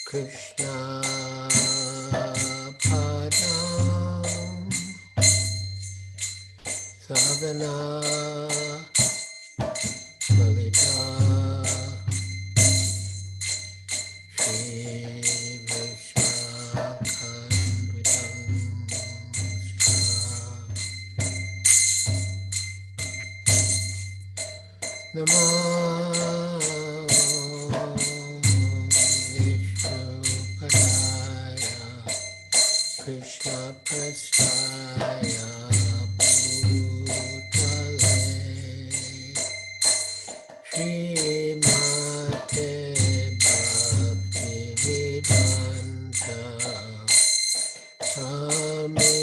Krishna Sadhana Lalita Shri Vishnu Namo Vishnupadaya Krishna Prasthaya Srimate Bhaktivedanta Swami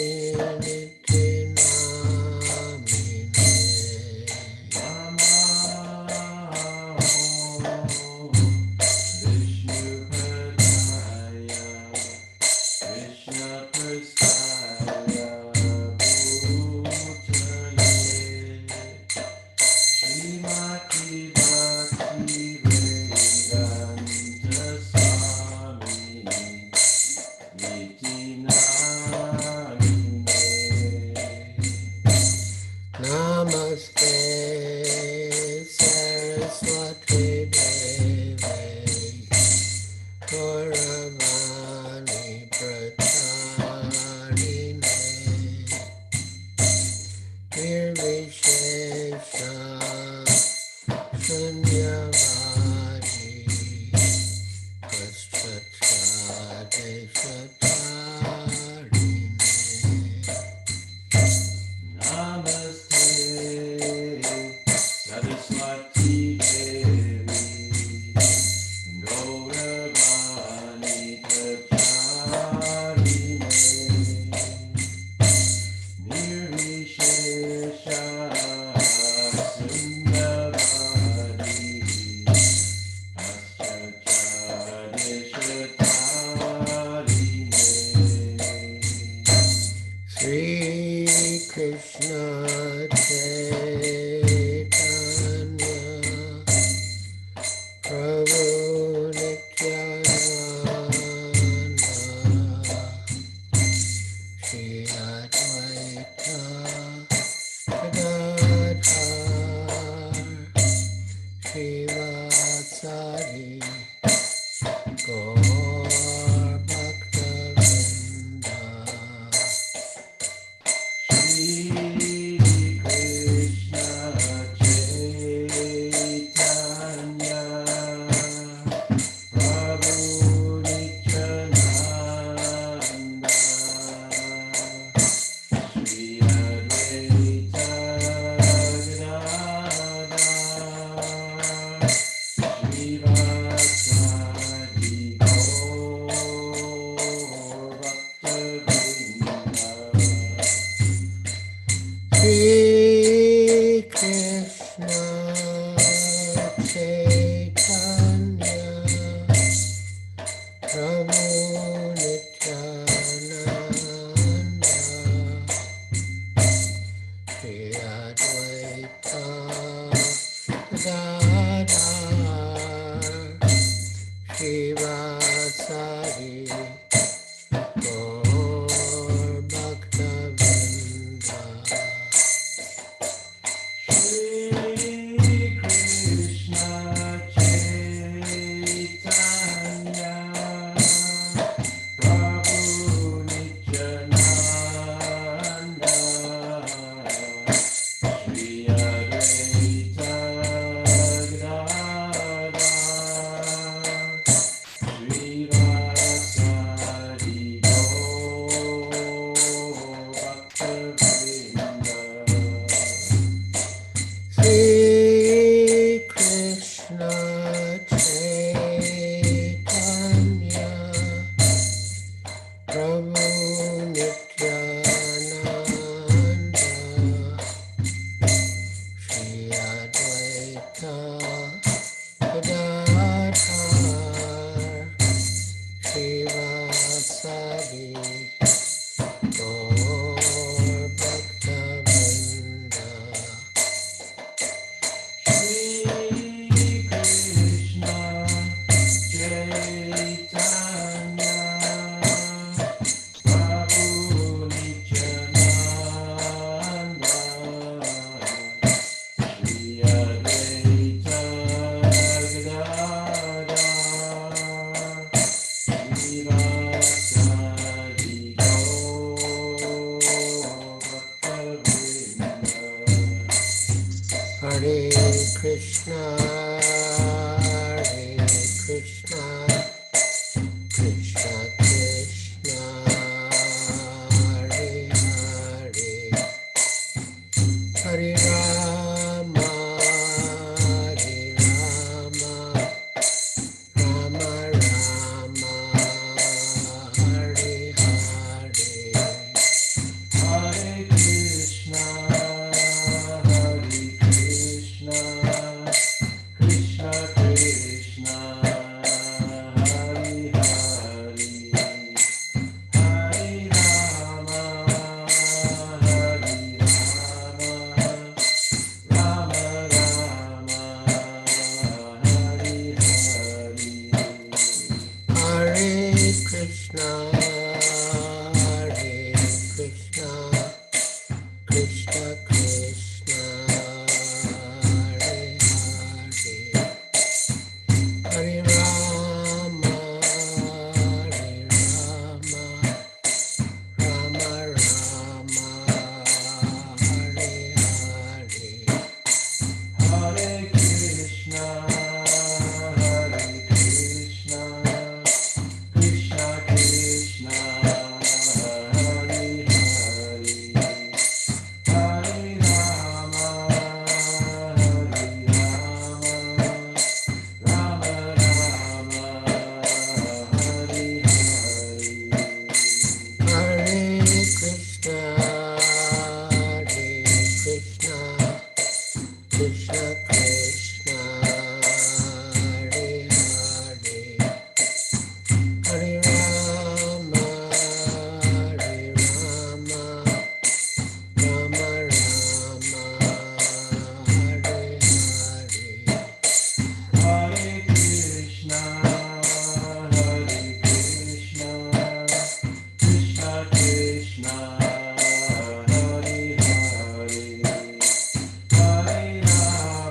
Nityananda Namaste Saraswati Devi Gauravani Pracharine Nirvishesha Shunyavadi Paschatadeshatarine Namaste Saraswati Devi Gauravani Pracharine Nirvishesha Sunyavadi Paschatadeshatarine Sri Krishna Chaitanya Prabhu Nityananda Shri Advaita Gadadhar Shri Vatsari Gaur Bhakta Shri Krishna Shri Krishna Chaitanya Prabhu Nityananda Shri Advaita Gadadhar Shivasari Gaur Bhakta-vrinda. Shri Krishna Chaitanya Prabhu Nityananda Shri Advaita Gadadhar Shivasari Hare Krishna, Hare Krishna, Krishna Krishna, Hare Hare, Hare Rama, Hare Rama, Rama Rama, Hare Hare. Hare Krishna, Krishna Krishna, Hare Hare, Hare Rama, Hare Rama, Rama Rama, Hare Hare. Hare Krishna, Hare Krishna, Krishna Krishna, Hare Hare, Hare Rama, Hare Rama, Rama Rama, Hare Hare. Hare Krishna, Krishna Krishna, Hare Hare, Hare Rama, Rama Rama, Hare Hare. Hare Krishna, Hare Krishna, Krishna Krishna, Hare Hare, Hare Rama, Hare Rama, Rama Rama, Hare Hare. Hare Krishna, Krishna Krishna, Hare Hare, Hare Rama,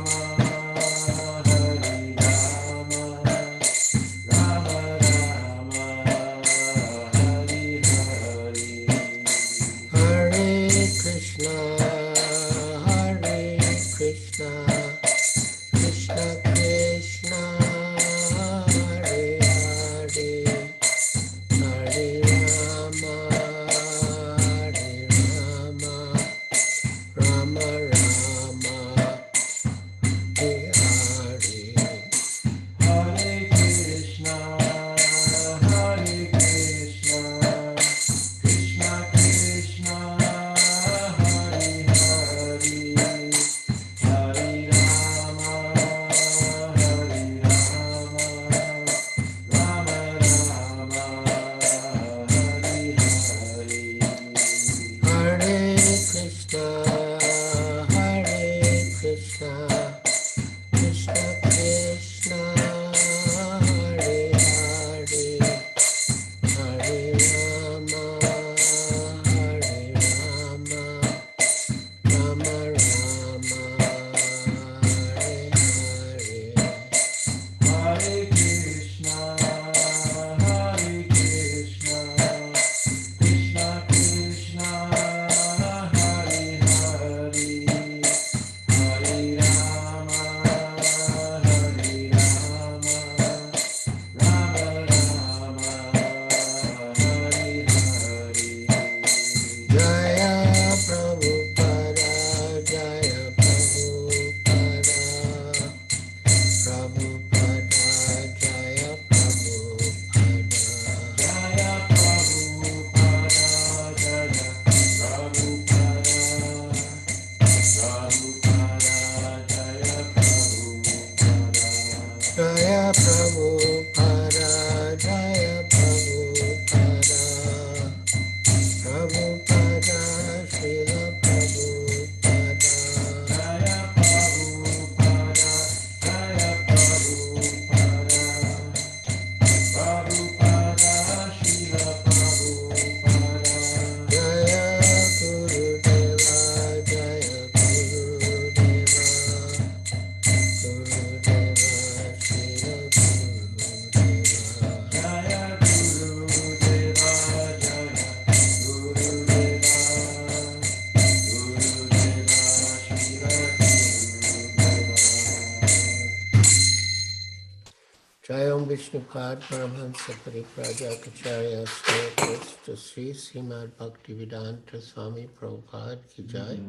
Vishnupad Paramahansa Pariprajakacharya Stokas to Sri Srimad Bhaktivedanta Swami Prabhupada Ki Jai.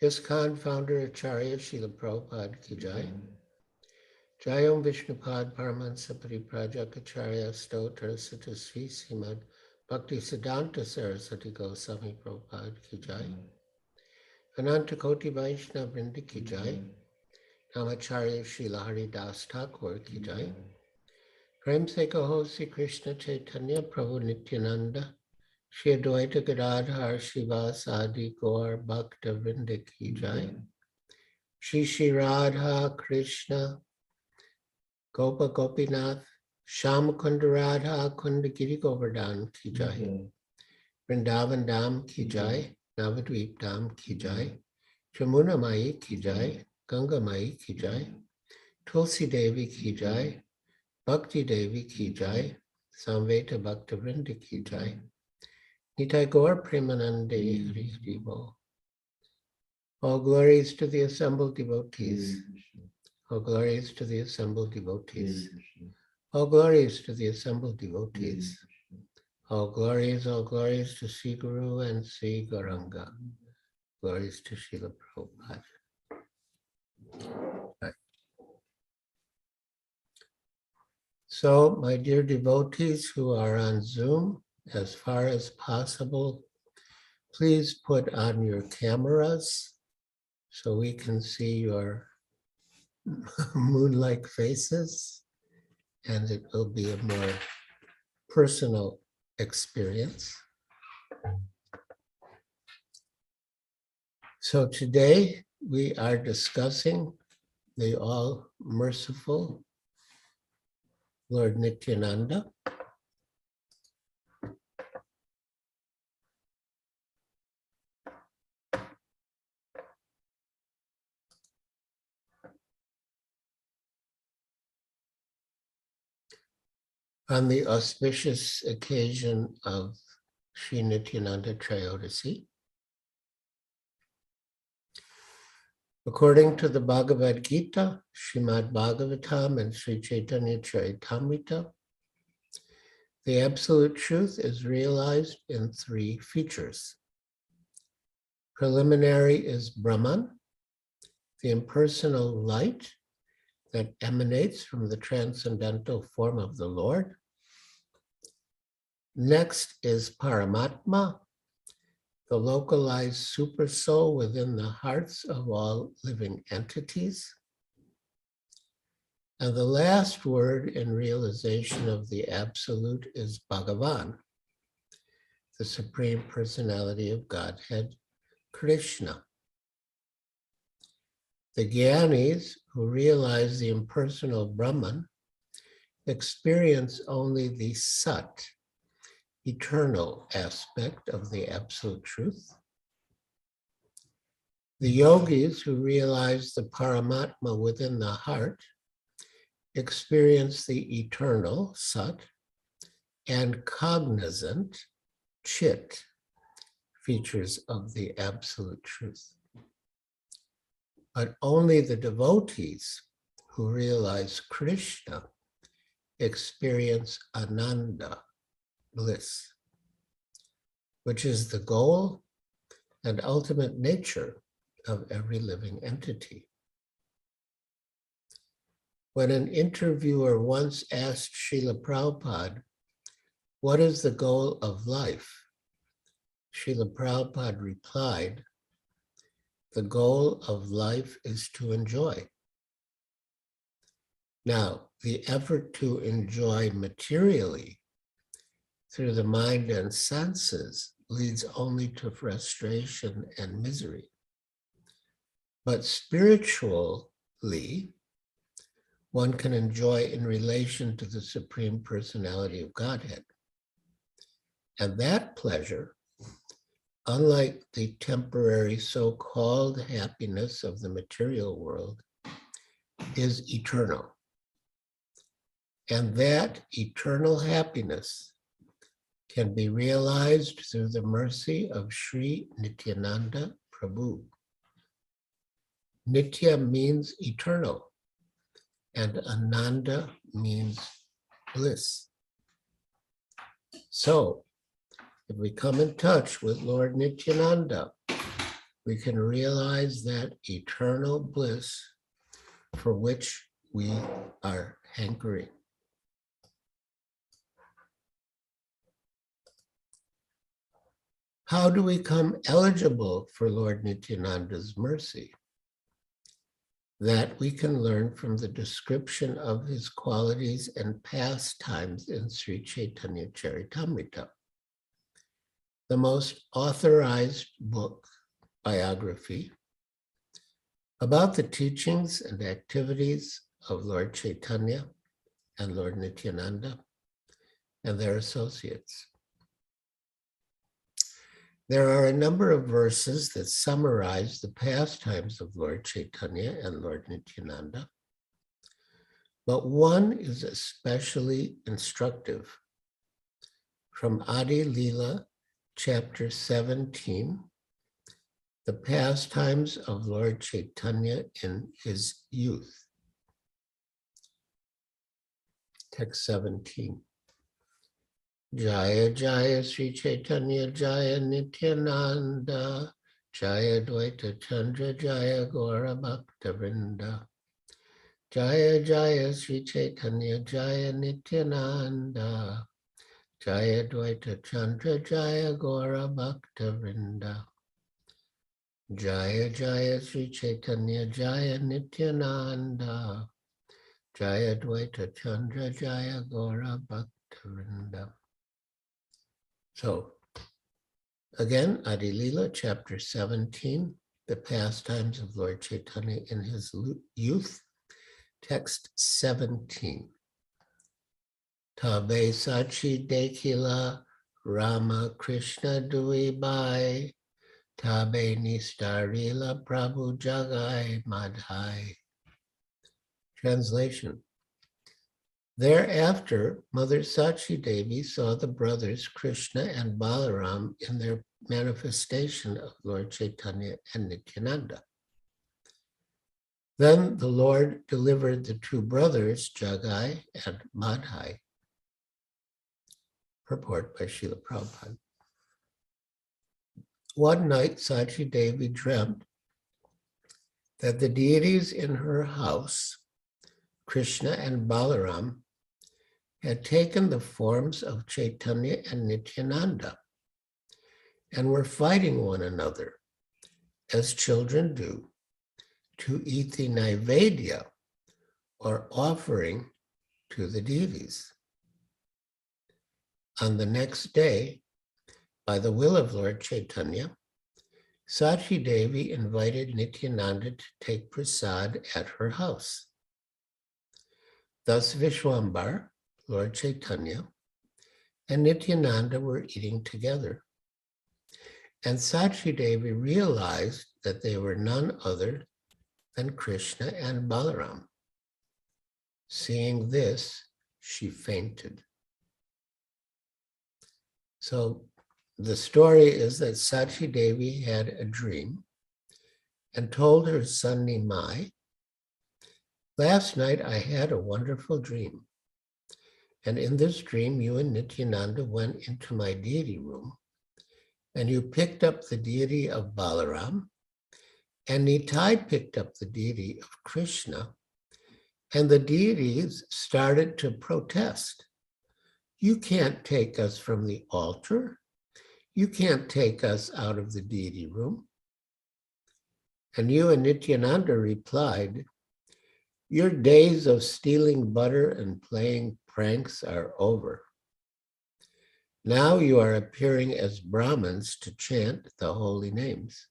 ISKCON founder Acharya Srila Prabhupada Ki Jai. Jayom Vishnupad Paramahansa Pariprajakacharya Stokas to Sri Srimad Bhaktisiddhanta Saraswati Goswami Prabhupada Ki Jai. Ananta Koti Vaishnava Vrinda Ki Jai. Namacharya Srila Haridas Thakur Ki Jai. Prem Se Kaho Sri Krishna Chaitanya Prabhu Nityananda Shri Advaita Gadadhar Shivas Adi Gaur Bhakta Vrinda Ki Jai. Shri Shri Radha Krishna Gopa Gopinath Sham Kunda Radha Kunda Giri Govardhan Ki Jai. Vrindavan Dham Ki Jai. Navadvip Dham Ki Jai. Jamuna Mai Ki Jai. Ganga Mai Ki Jai. Tulsi Devi Ki Jai. Bhakti Devi Ki Jai. Samveta Bhakta Vrinda Ki Jai. Nitai Gaur Premanande Hari Hari Bol. All glories to the assembled devotees. All glories to the assembled devotees. All glories to the assembled devotees. All glories to Sri Guru and Sri Gauranga. Glories to Srila Prabhupada. Right. So, my dear devotees who are on Zoom, as far as possible, please put on your cameras so we can see your moon-like faces, and it will be a more personal experience. So today we are discussing the all-merciful Lord Nityananda. On the auspicious occasion of Sri Nityananda Trayodashi. According to the Bhagavad Gita, Srimad Bhagavatam, and Sri Chaitanya Charitamrita, the absolute truth is realized in three features. Preliminary is Brahman, the impersonal light that emanates from the transcendental form of the Lord. Next is Paramatma, the localized supersoul within the hearts of all living entities. And the last word in realization of the absolute is Bhagavan, the Supreme Personality of Godhead, Krishna. The Gyanis, who realize the impersonal Brahman, experience only the Sat, eternal aspect of the absolute truth. The yogis, who realize the Paramatma within the heart, experience the eternal Sat and cognizant Chit features of the absolute truth. But only the devotees who realize Krishna experience Ananda, bliss, which is the goal and ultimate nature of every living entity. When an interviewer once asked Srila Prabhupada, "What is the goal of life?" Srila Prabhupada replied, "The goal of life is to enjoy." Now, the effort to enjoy materially through the mind and senses leads only to frustration and misery. But spiritually, one can enjoy in relation to the Supreme Personality of Godhead. And that pleasure, unlike the temporary so-called happiness of the material world, is eternal. And that eternal happiness can be realized through the mercy of Sri Nityananda Prabhu. Nitya means eternal, and Ananda means bliss. So, if we come in touch with Lord Nityananda, we can realize that eternal bliss for which we are hankering. How do we become eligible for Lord Nityananda's mercy? That we can learn from the description of his qualities and pastimes in Sri Chaitanya Charitamrita, the most authorized book, biography, about the teachings and activities of Lord Chaitanya and Lord Nityananda and their associates. There are a number of verses that summarize the pastimes of Lord Chaitanya and Lord Nityananda, but one is especially instructive. From Adi Lila, chapter 17, the pastimes of Lord Chaitanya in his youth. Text 17. Jaya Jaya Sri Chaitanya Jaya Nityananda Jaya Dvaita Chandra Jaya Gaura Bhakta Vrinda Jaya Jaya Sri Chaitanya Jaya Nityananda Jaya Dvaita Chandra Jaya Gaura Bhakta Vrinda Jaya Jaya Sri Chaitanya Jaya Nityananda Jaya Dvaita Chandra Jaya Gaura Bhakta Vrinda. So, again, Adi Lila, chapter 17, the pastimes of Lord Chaitanya in his youth, text 17. Tabe Sachi Dekila Rama Krishna Dui Bai Tabe Nistarila Prabhu Jagai Madhai. Translation. Thereafter, Mother Sachi Devi saw the brothers Krishna and Balaram in their manifestation of Lord Chaitanya and Nityananda. Then the Lord delivered the two brothers, Jagai and Madhai. Purport by Srila Prabhupada. One night, Sachi Devi dreamt that the deities in her house, Krishna and Balaram, had taken the forms of Chaitanya and Nityananda and were fighting one another, as children do, to eat the Naivedya, or offering to the deities. On the next day, by the will of Lord Chaitanya, Sachi Devi invited Nityananda to take prasad at her house. Thus Vishwambar, Lord Chaitanya, and Nityananda were eating together. And Sachi Devi realized that they were none other than Krishna and Balaram. Seeing this, she fainted. So the story is that Sachi Devi had a dream and told her son Nimai, "Last night I had a wonderful dream. And in this dream, you and Nityananda went into my deity room, and you picked up the deity of Balaram, and Nitai picked up the deity of Krishna, and the deities started to protest. You can't take us from the altar. You can't take us out of the deity room." And you and Nityananda replied, "Your days of stealing butter and playing pranks are over. Now you are appearing as Brahmins to chant the holy names."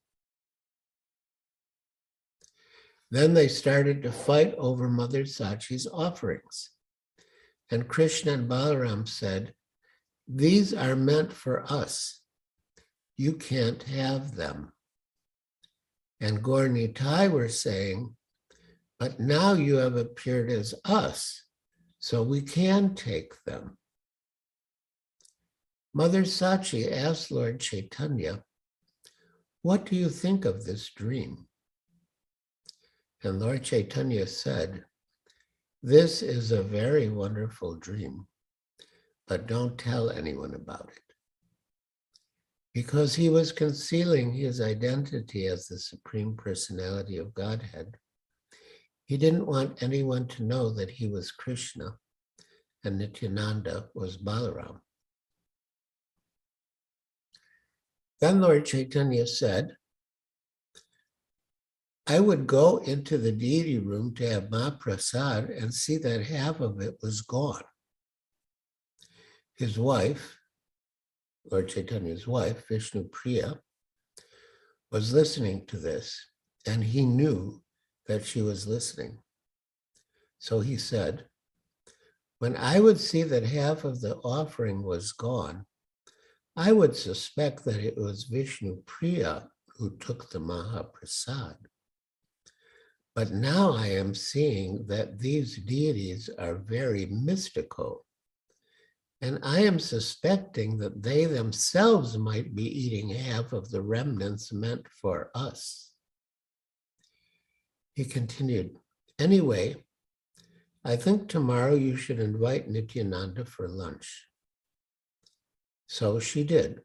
Then they started to fight over Mother Sachi's offerings. And Krishna and Balaram said, "These are meant for us. You can't have them." And Gaur Nitai were saying, "But now you have appeared as us, so we can take them." Mother Sachi asked Lord Chaitanya, "What do you think of this dream?" And Lord Chaitanya said, This is a very wonderful dream, but don't tell anyone about it. Because he was concealing his identity as the Supreme Personality of Godhead, he didn't want anyone to know that he was Krishna and Nityananda was Balaram. Then Lord Chaitanya said, I would go into the deity room to have Mahaprasad and see that half of it was gone. His wife, Lord Chaitanya's wife, Vishnu Priya, was listening to this, and he knew that she was listening. So he said, when I would see that half of the offering was gone, I would suspect that it was Vishnu Priya who took the Mahaprasad. But now I am seeing that these deities are very mystical. And I am suspecting that they themselves might be eating half of the remnants meant for us. He continued, anyway, I think tomorrow you should invite Nityananda for lunch. So she did.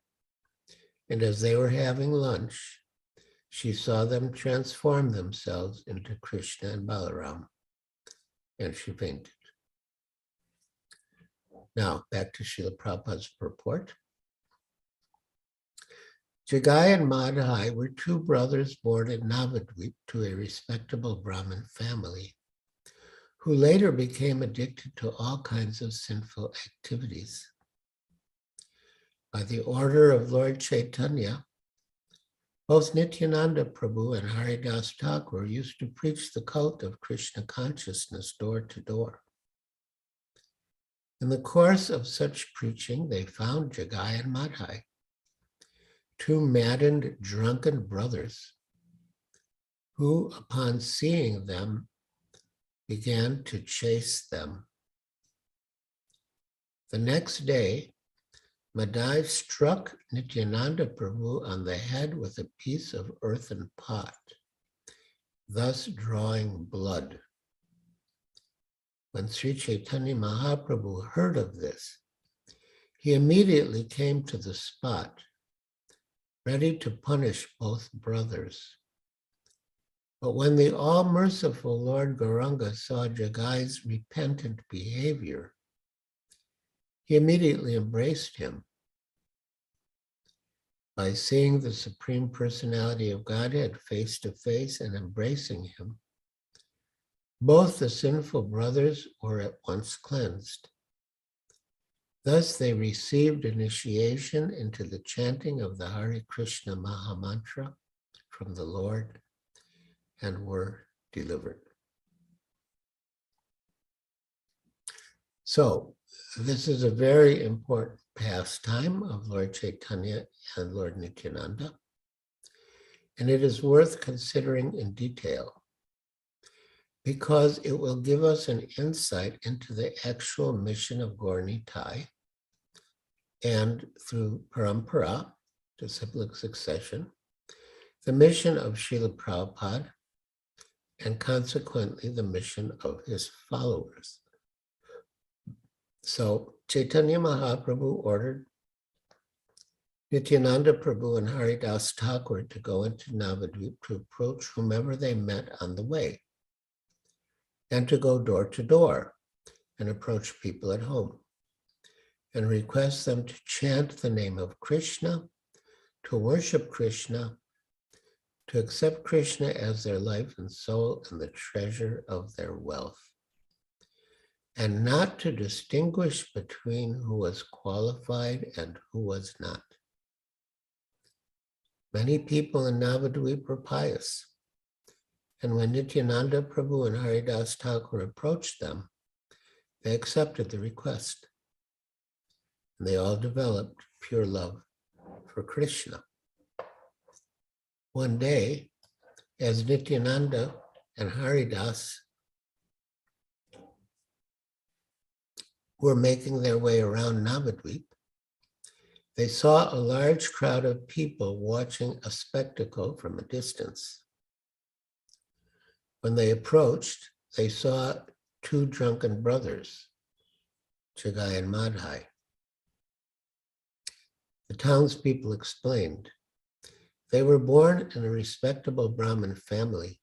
And as they were having lunch, she saw them transform themselves into Krishna and Balaram, and she fainted. Now, back to Srila Prabhupada's purport. Jagai and Madhai were two brothers born in Navadvip to a respectable Brahmin family, who later became addicted to all kinds of sinful activities. By the order of Lord Chaitanya, both Nityananda Prabhu and Haridas Thakur used to preach the cult of Krishna consciousness door to door. In the course of such preaching, they found Jagai and Madhai, two maddened, drunken brothers, who, upon seeing them, began to chase them. The next day, Madhai struck Nityananda Prabhu on the head with a piece of earthen pot, thus drawing blood. When Sri Chaitanya Mahaprabhu heard of this, he immediately came to the spot, ready to punish both brothers. But when the all-merciful Lord Gauranga saw Jagai's repentant behavior, he immediately embraced him. By seeing the Supreme Personality of Godhead face to face and embracing him, both the sinful brothers were at once cleansed. Thus they received initiation into the chanting of the Hare Krishna Mahamantra from the Lord and were delivered. So this is a very important pastime of Lord Chaitanya and Lord Nityananda, and it is worth considering in detail because it will give us an insight into the actual mission of Gaur Nitai, and through parampara, disciplic succession, the mission of Srila Prabhupada, and consequently the mission of his followers. So Chaitanya Mahaprabhu ordered Nityananda Prabhu and Haridas Thakur to go into Navadvip to approach whomever they met on the way, and to go door to door and approach people at home and request them to chant the name of Krishna, to worship Krishna, to accept Krishna as their life and soul and the treasure of their wealth, and not to distinguish between who was qualified and who was not. Many people in Navadvip were pious, and when Nityananda Prabhu and Haridas Thakur approached them, they accepted the request, and they all developed pure love for Krishna. One day, as Nityananda and Haridas were making their way around Navadvip, they saw a large crowd of people watching a spectacle from a distance. When they approached, they saw two drunken brothers, Jagai and Madhai. The townspeople explained, they were born in a respectable Brahmin family,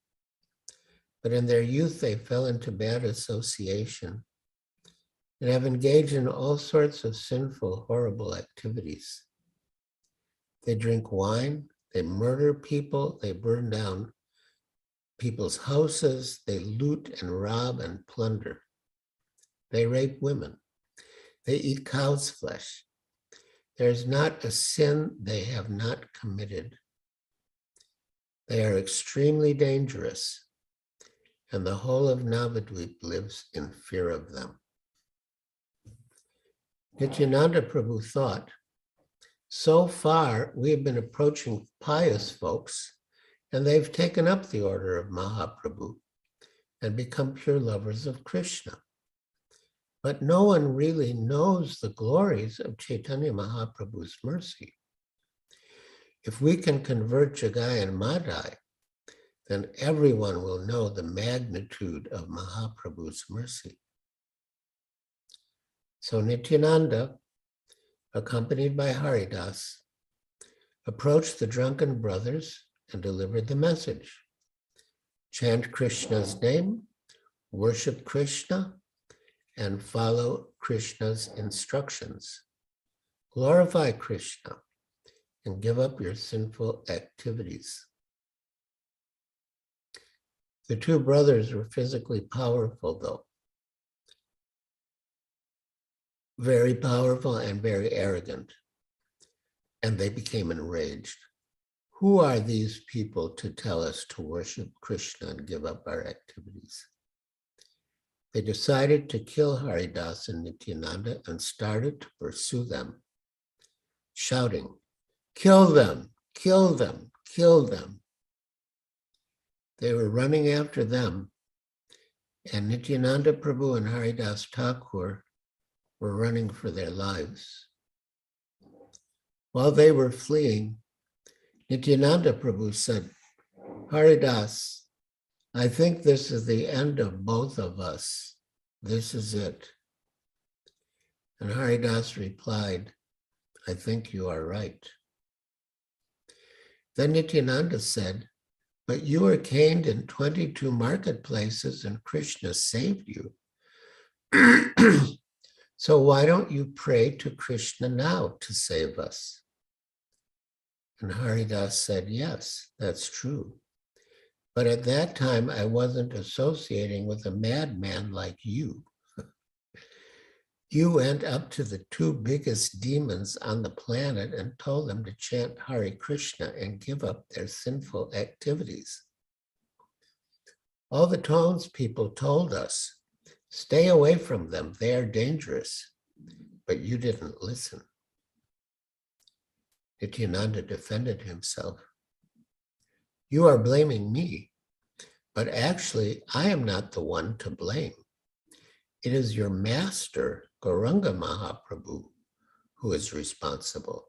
but in their youth they fell into bad association and have engaged in all sorts of sinful, horrible activities. They drink wine, they murder people, they burn down people's houses, they loot and rob and plunder. They rape women. They eat cow's flesh. There is not a sin they have not committed. They are extremely dangerous, and the whole of Navadvip lives in fear of them. Nityananda Prabhu thought, so far we have been approaching pious folks, and they've taken up the order of Mahaprabhu and become pure lovers of Krishna. But no one really knows the glories of Chaitanya Mahaprabhu's mercy. If we can convert Jagai and Madhai, then everyone will know the magnitude of Mahaprabhu's mercy. So Nityananda, accompanied by Haridas, approached the drunken brothers and delivered the message. Chant Krishna's name, worship Krishna, and follow Krishna's instructions. Glorify Krishna and give up your sinful activities. The two brothers were physically powerful, though. Very powerful and very arrogant. And they became enraged. Who are these people to tell us to worship Krishna and give up our activities? They decided to kill Haridas and Nityananda and started to pursue them, shouting, kill them, kill them, kill them. They were running after them, and Nityananda Prabhu and Haridas Thakur were running for their lives. While they were fleeing, Nityananda Prabhu said, Haridas, I think this is the end of both of us. This is it. And Haridas replied, I think you are right. Then Nityananda said, but you were caned in 22 marketplaces and Krishna saved you. So why don't you pray to Krishna now to save us? And Haridas said, yes, that's true. But at that time, I wasn't associating with a madman like you. You went up to the two biggest demons on the planet and told them to chant Hare Krishna and give up their sinful activities. All the townspeople told us, stay away from them, they are dangerous. But you didn't listen. Nityananda defended himself. You are blaming me, but actually I am not the one to blame. It is your master, Gauranga Mahaprabhu, who is responsible.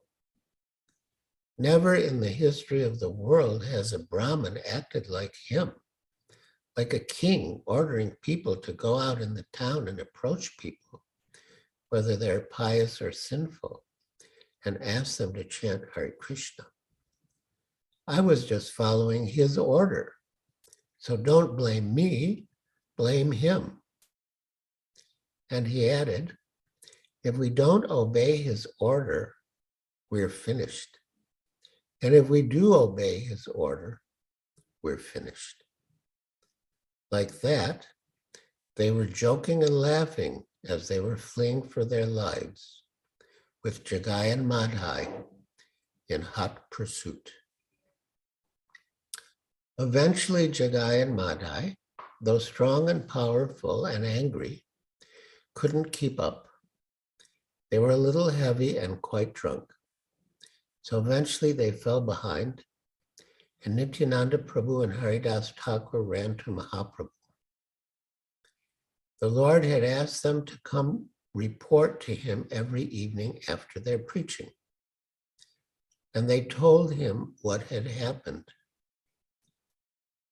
Never in the history of the world has a Brahmin acted like him, like a king ordering people to go out in the town and approach people, whether they're pious or sinful, and ask them to chant Hare Krishna. I was just following his order. So don't blame me, blame him. And he added, if we don't obey his order, we're finished. And if we do obey his order, we're finished. Like that, they were joking and laughing as they were fleeing for their lives, with Jagai and Madhai in hot pursuit. Eventually, Jagai and Madhai, though strong and powerful and angry, couldn't keep up. They were a little heavy and quite drunk. So eventually they fell behind, and Nityananda Prabhu and Haridas Thakur ran to Mahaprabhu. The Lord had asked them to come report to him every evening after their preaching. And they told him what had happened.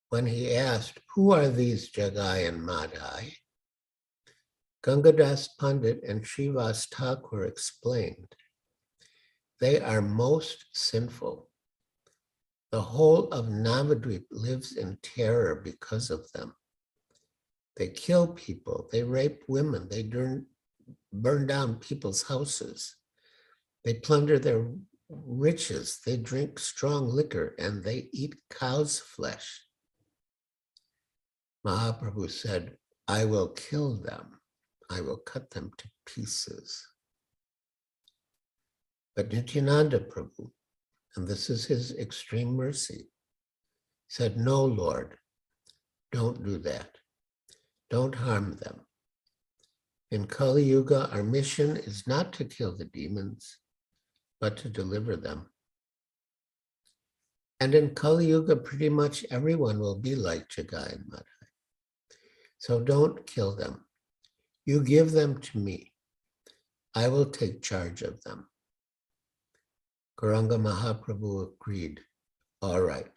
When he asked, who are these Jagai and Madhai? Gangadas Pandit and Srivas Thakur explained, they are most sinful. The whole of Navadvip lives in terror because of them. They kill people, they rape women, they burn down people's houses. They plunder their riches, they drink strong liquor, and they eat cow's flesh. Mahaprabhu said, I will kill them. I will cut them to pieces. But Nityananda Prabhu, and this is his extreme mercy, said, no, Lord, don't do that. Don't harm them. In Kali Yuga, our mission is not to kill the demons, but to deliver them. And in Kali Yuga, pretty much everyone will be like Jagai and Madhai. So don't kill them. You give them to me. I will take charge of them. Gauranga Mahaprabhu agreed. All right.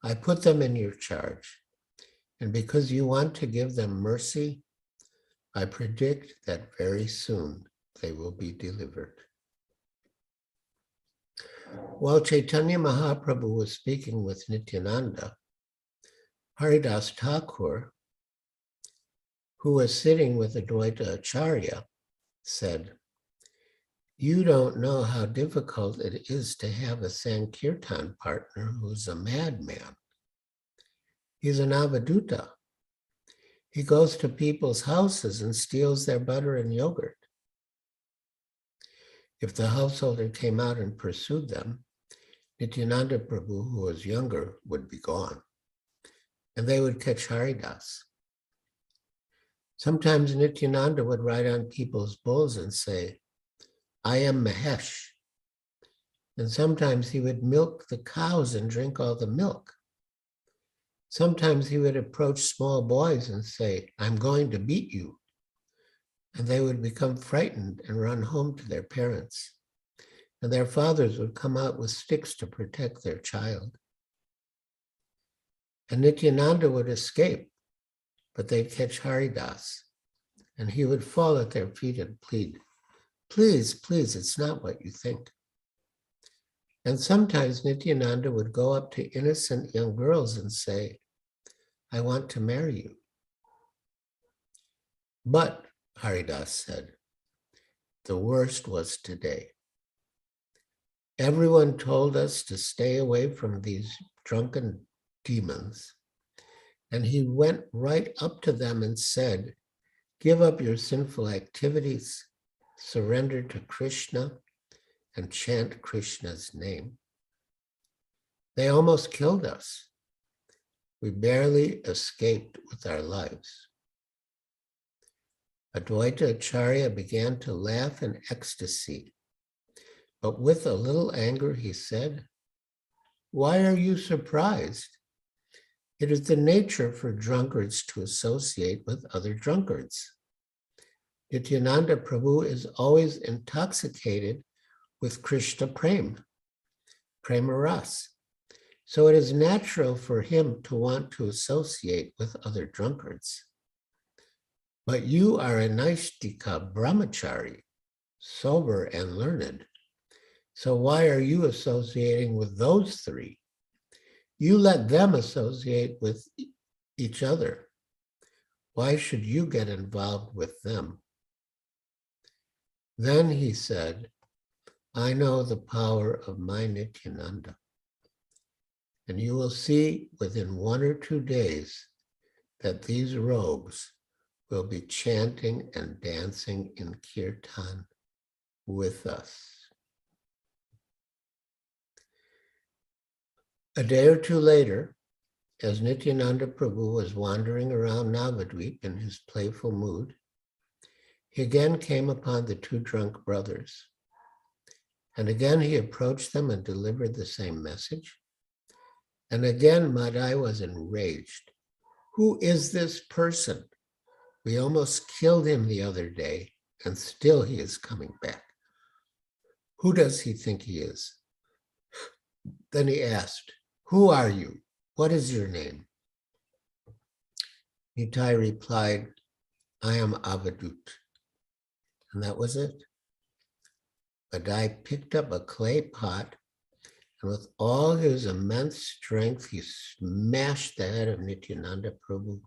I put them in your charge. And because you want to give them mercy, I predict that very soon they will be delivered. While Chaitanya Mahaprabhu was speaking with Nityananda, Haridas Thakur, who was sitting with Advaita Acharya, said, you don't know how difficult it is to have a Sankirtan partner who's a madman. He's an avaduta. He goes to people's houses and steals their butter and yogurt. If the householder came out and pursued them, Nityananda Prabhu, who was younger, would be gone, and they would catch Haridas. Sometimes Nityananda would ride on people's bulls and say, I am Mahesh. And sometimes he would milk the cows and drink all the milk. Sometimes he would approach small boys and say, I'm going to beat you. And they would become frightened and run home to their parents. And their fathers would come out with sticks to protect their child. And Nityananda would escape, but they'd catch Haridas. And he would fall at their feet and plead, please, please, it's not what you think. And sometimes Nityananda would go up to innocent young girls and say, I want to marry you. But, Haridas said, the worst was today. Everyone told us to stay away from these drunken demons. And he went right up to them and said, give up your sinful activities, surrender to Krishna, and chant Krishna's name. They almost killed us. We barely escaped with our lives. Advaita Acharya began to laugh in ecstasy, but with a little anger he said, why are you surprised? It is the nature for drunkards to associate with other drunkards. Nityananda Prabhu is always intoxicated with Krishna Prema Ras. So it is natural for him to want to associate with other drunkards. But you are a Naishtika brahmachari, sober and learned. So why are you associating with those three? You let them associate with each other. Why should you get involved with them? Then he said, I know the power of my Nityananda. And you will see within 1 or 2 days that these rogues will be chanting and dancing in kirtan with us. A day or two later, as Nityananda Prabhu was wandering around Navadvip in his playful mood, he again came upon the 2 drunk brothers. And again he approached them and delivered the same message. And again Madai was enraged. Who is this person? We almost killed him the other day, and still he is coming back. Who does he think he is? Then he asked, who are you? What is your name? Nitai replied, I am Avadut. And that was it. Madai picked up a clay pot, and with all his immense strength, he smashed the head of Nityananda Prabhu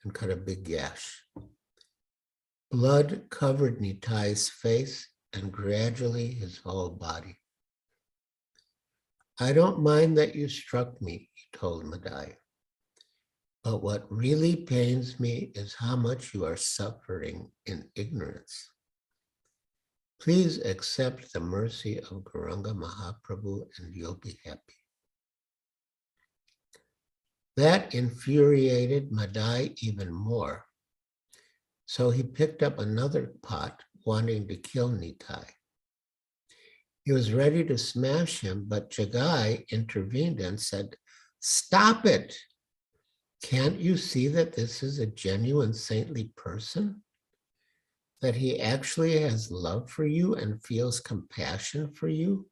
and cut a big gash. Blood covered Nitai's face and gradually his whole body. I don't mind that you struck me, he told Madai. But what really pains me is how much you are suffering in ignorance. Please accept the mercy of Gauranga Mahaprabhu and you'll be happy. That infuriated Madai even more. So he picked up another pot, wanting to kill Nitai. He was ready to smash him, but Jagai intervened and said, "Stop it! Can't you see that this is a genuine saintly person? That he actually has love for you and feels compassion for you?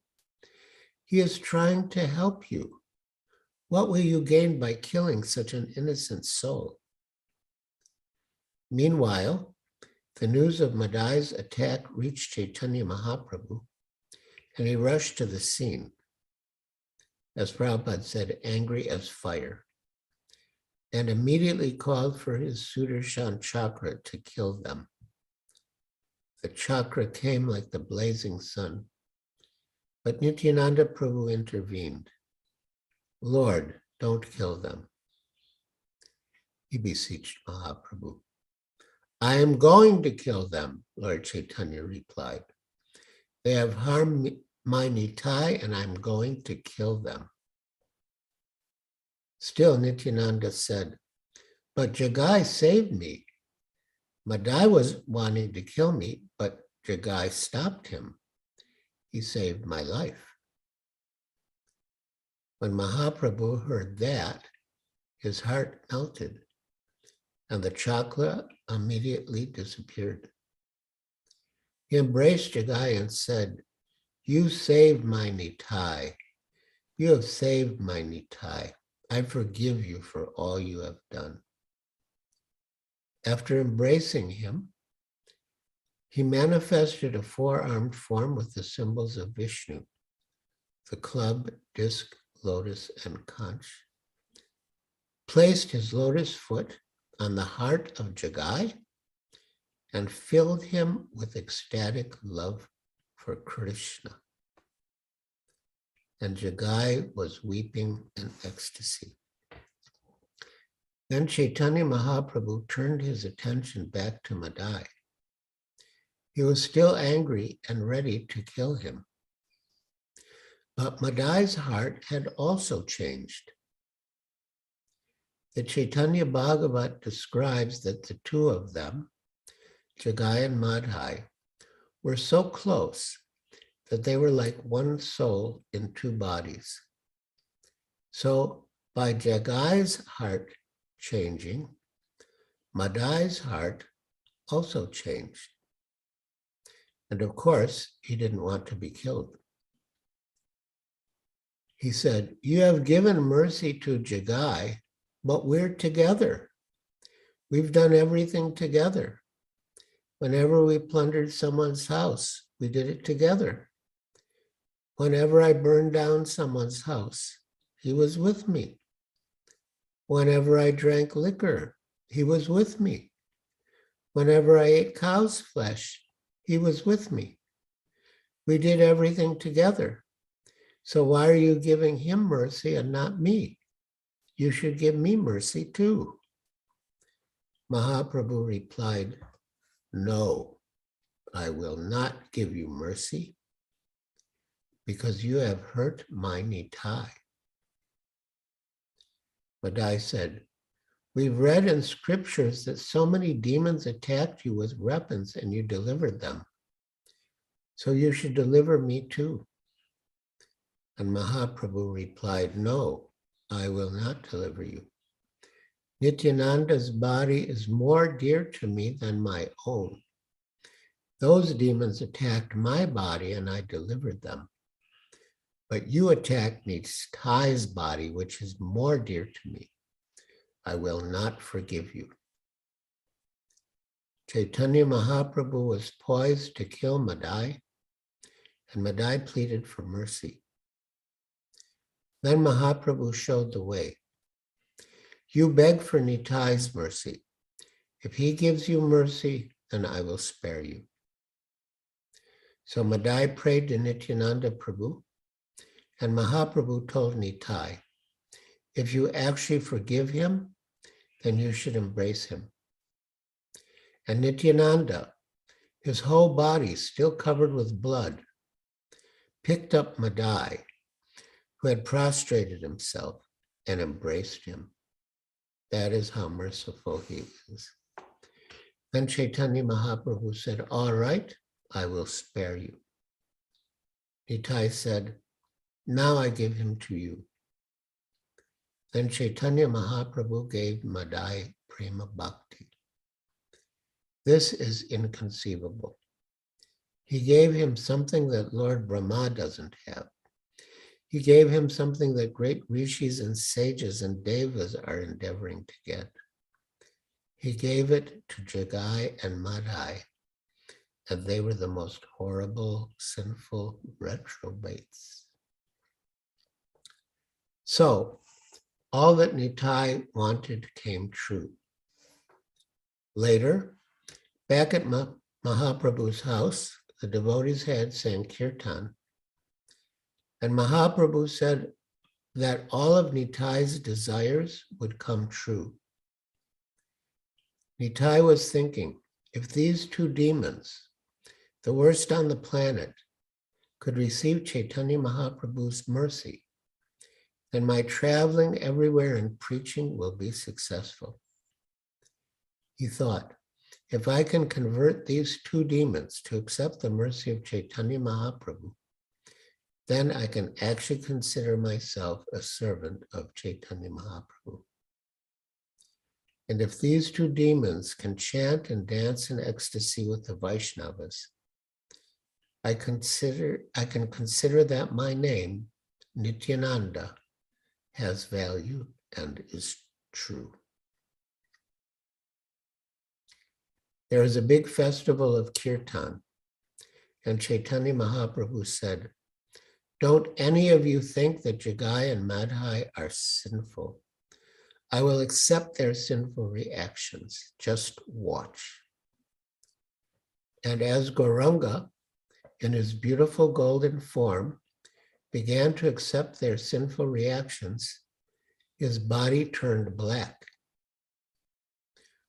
He is trying to help you. What will you gain by killing such an innocent soul?" Meanwhile, the news of Madai's attack reached Chaitanya Mahaprabhu, and he rushed to the scene, as Prabhupada said, angry as fire, and immediately called for his Sudarshan chakra to kill them. The chakra came like the blazing sun, but Nityananda Prabhu intervened. "Lord, don't kill them." He beseeched Mahaprabhu. "I am going to kill them," Lord Chaitanya replied. "They have harmed my Nitai and I'm going to kill them." Still, Nityananda said, "But Jagai saved me. Madai was wanting to kill me, but Jagai stopped him. He saved my life." When Mahaprabhu heard that, his heart melted, and the chakra immediately disappeared. He embraced Jagai and said, "You saved my Nitai. You have saved my Nitai. I forgive you for all you have done." After embracing him, he manifested a four-armed form with the symbols of Vishnu, the club, disc, lotus, and conch, placed his lotus foot on the heart of Jagai, and filled him with ecstatic love for Krishna. And Jagai was weeping in ecstasy. Then Chaitanya Mahaprabhu turned his attention back to Madai. He was still angry and ready to kill him. But Madai's heart had also changed. The Chaitanya Bhagavat describes that the two of them, Jagai and Madhai, were so close that they were like one soul in two bodies. So by Jagai's heart changing, Madai's heart also changed. And of course, he didn't want to be killed. He said, "You have given mercy to Jagai, but we're together. We've done everything together. Whenever we plundered someone's house, we did it together. Whenever I burned down someone's house, he was with me. Whenever I drank liquor, he was with me. Whenever I ate cow's flesh, he was with me. We did everything together. So why are you giving him mercy and not me? You should give me mercy too." Mahaprabhu replied, "No, I will not give you mercy because you have hurt my Nitai." Madai said, "We've read in scriptures that so many demons attacked you with weapons and you delivered them. So you should deliver me too." And Mahaprabhu replied, "No, I will not deliver you. Nityananda's body is more dear to me than my own. Those demons attacked my body and I delivered them. But you attacked Nitai's body, which is more dear to me. I will not forgive you." Chaitanya Mahaprabhu was poised to kill Madai, and Madai pleaded for mercy. Then Mahaprabhu showed the way. You beg for Nitai's mercy. If he gives you mercy, then I will spare you. So Madai prayed to Nityananda Prabhu, and Mahaprabhu told Nitai, if you actually forgive him, then you should embrace him. And Nityananda, his whole body still covered with blood, picked up Madai, who had prostrated himself, and embraced him. That is how merciful he is. Then Chaitanya Mahaprabhu said, all right, I will spare you. Nitai said, now I give him to you. Then Chaitanya Mahaprabhu gave Madai Prema Bhakti. This is inconceivable. He gave him something that Lord Brahma doesn't have. He gave him something that great rishis and sages and devas are endeavoring to get. He gave it to Jagai and Madai, and they were the most horrible, sinful reprobates. So, all that Nitai wanted came true. Later, back at Mahaprabhu's house, the devotees had Sankirtan, and Mahaprabhu said that all of Nitai's desires would come true. Nitai was thinking, if these two demons, the worst on the planet, could receive Chaitanya Mahaprabhu's mercy, then my traveling everywhere and preaching will be successful. He thought, if I can convert these two demons to accept the mercy of Chaitanya Mahaprabhu, then I can actually consider myself a servant of Chaitanya Mahaprabhu. And if these two demons can chant and dance in ecstasy with the Vaishnavas, I can consider that my name, Nityananda, has value and is true. There is a big festival of Kirtan, and Chaitanya Mahaprabhu said, don't any of you think that Jagai and Madhai are sinful. I will accept their sinful reactions. Just watch. And as Gauranga, in his beautiful golden form, began to accept their sinful reactions, his body turned black.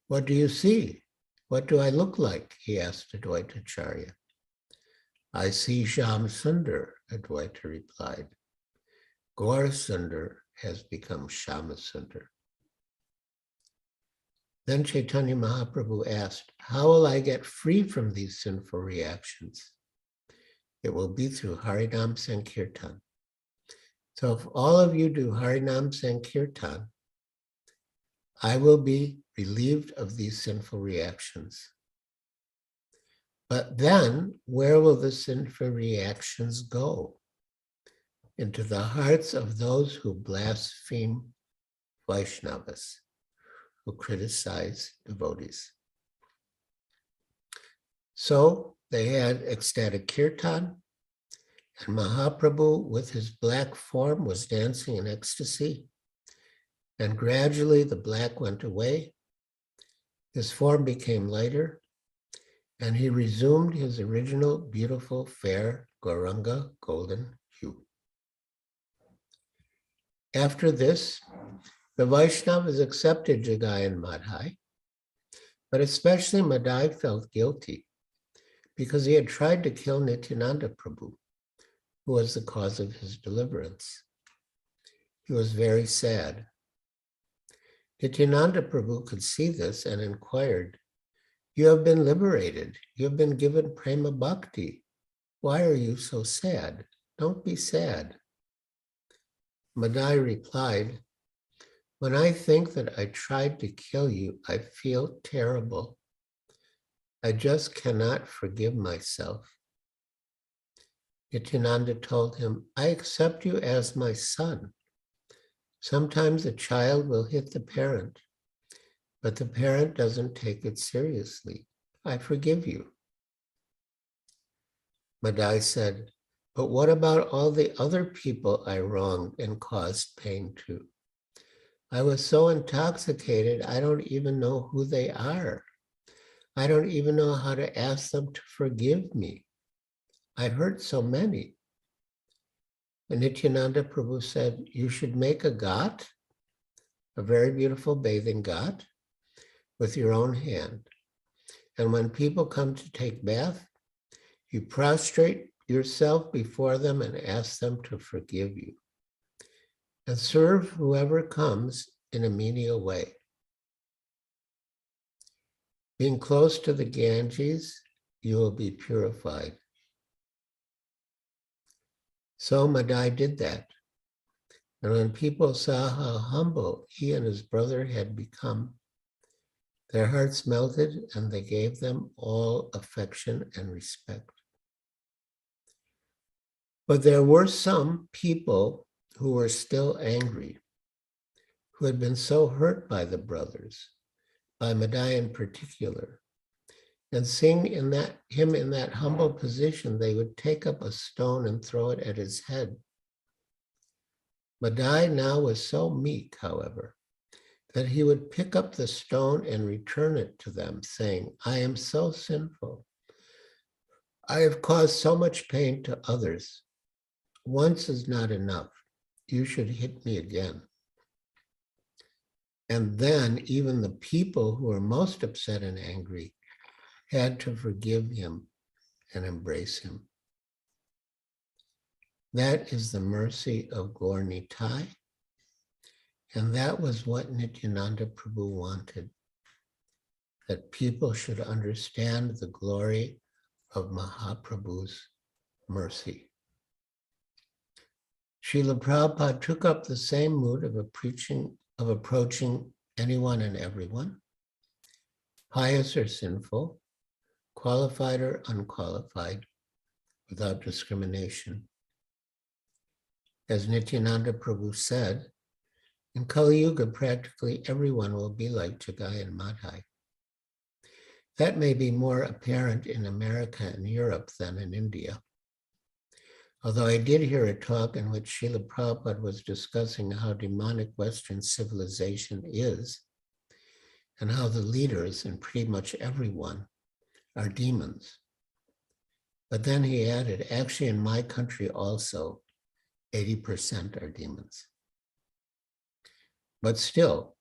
What do you see? What do I look like? He asked Advaita Acharya. I see Shyam Sundar, Advaita replied. Gaur Sundar has become Shama Sundar. Then Chaitanya Mahaprabhu asked, how will I get free from these sinful reactions? It will be through Harinam Sankirtan. So if all of you do Harinam Sankirtan, I will be relieved of these sinful reactions. But then, where will the sinful reactions go? Into the hearts of those who blaspheme Vaishnavas, who criticize devotees. So they had ecstatic kirtan, and Mahaprabhu, with his black form, was dancing in ecstasy. And gradually the black went away. His form became lighter, and he resumed his original beautiful, fair, Gauranga golden hue. After this, the Vaishnavas accepted Jagai and Madhai, but especially Madhai felt guilty because he had tried to kill Nityananda Prabhu, who was the cause of his deliverance. He was very sad. Nityananda Prabhu could see this and inquired, you have been liberated. You have been given prema bhakti. Why are you so sad? Don't be sad. Madai replied, when I think that I tried to kill you, I feel terrible. I just cannot forgive myself. Nityananda told him, I accept you as my son. Sometimes a child will hit the parent, but the parent doesn't take it seriously. I forgive you. Madai said, but what about all the other people I wronged and caused pain to? I was so intoxicated, I don't even know who they are. I don't even know how to ask them to forgive me. I hurt so many. And Nityananda Prabhu said, you should make a ghat, a very beautiful bathing ghat, with your own hand. And when people come to take bath, you prostrate yourself before them and ask them to forgive you. And serve whoever comes in a menial way. Being close to the Ganges, you will be purified. So Madai did that. And when people saw how humble he and his brother had become, their hearts melted and they gave them all affection and respect. But there were some people who were still angry, who had been so hurt by the brothers, by Madai in particular. And seeing him in that humble position, they would take up a stone and throw it at his head. Madai now was so meek, however, that he would pick up the stone and return it to them, saying, I am so sinful. I have caused so much pain to others. Once is not enough. You should hit me again. And then even the people who were most upset and angry had to forgive him and embrace him. That is the mercy of Gaur Nitai. And that was what Nityananda Prabhu wanted, that people should understand the glory of Mahaprabhu's mercy. Srila Prabhupada took up the same mood of approaching anyone and everyone, pious or sinful, qualified or unqualified, without discrimination. As Nityananda Prabhu said, in Kali Yuga, practically everyone will be like Jagai and Madai. That may be more apparent in America and Europe than in India. Although I did hear a talk in which Srila Prabhupada was discussing how demonic Western civilization is and how the leaders and pretty much everyone are demons. But then he added, actually in my country also, 80% are demons. But still,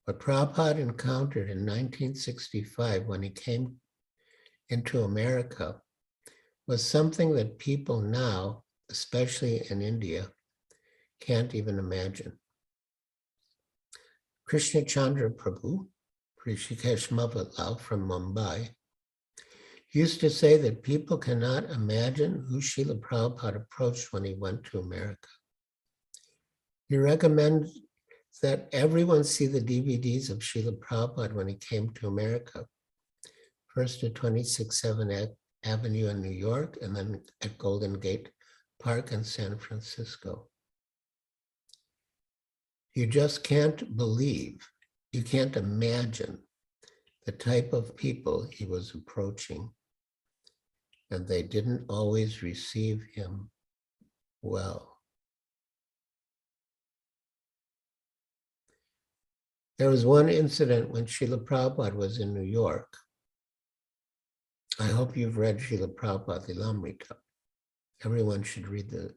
what Prabhupada encountered in 1965 when he came into America was something that people now, especially in India, can't even imagine. Krishna Chandra Prabhu, Rishikesh Mavatlau from Mumbai, used to say that people cannot imagine who Srila Prabhupada approached when he went to America. He recommended that everyone see the DVDs of Srila Prabhupada when he came to America, first at 267 Avenue in New York, and then at Golden Gate Park in San Francisco. You just can't believe, you can't imagine the type of people he was approaching, and they didn't always receive him well. There was one incident when Srila Prabhupada was in New York. I hope you've read Srila Prabhupada Lilamrita. Everyone should read the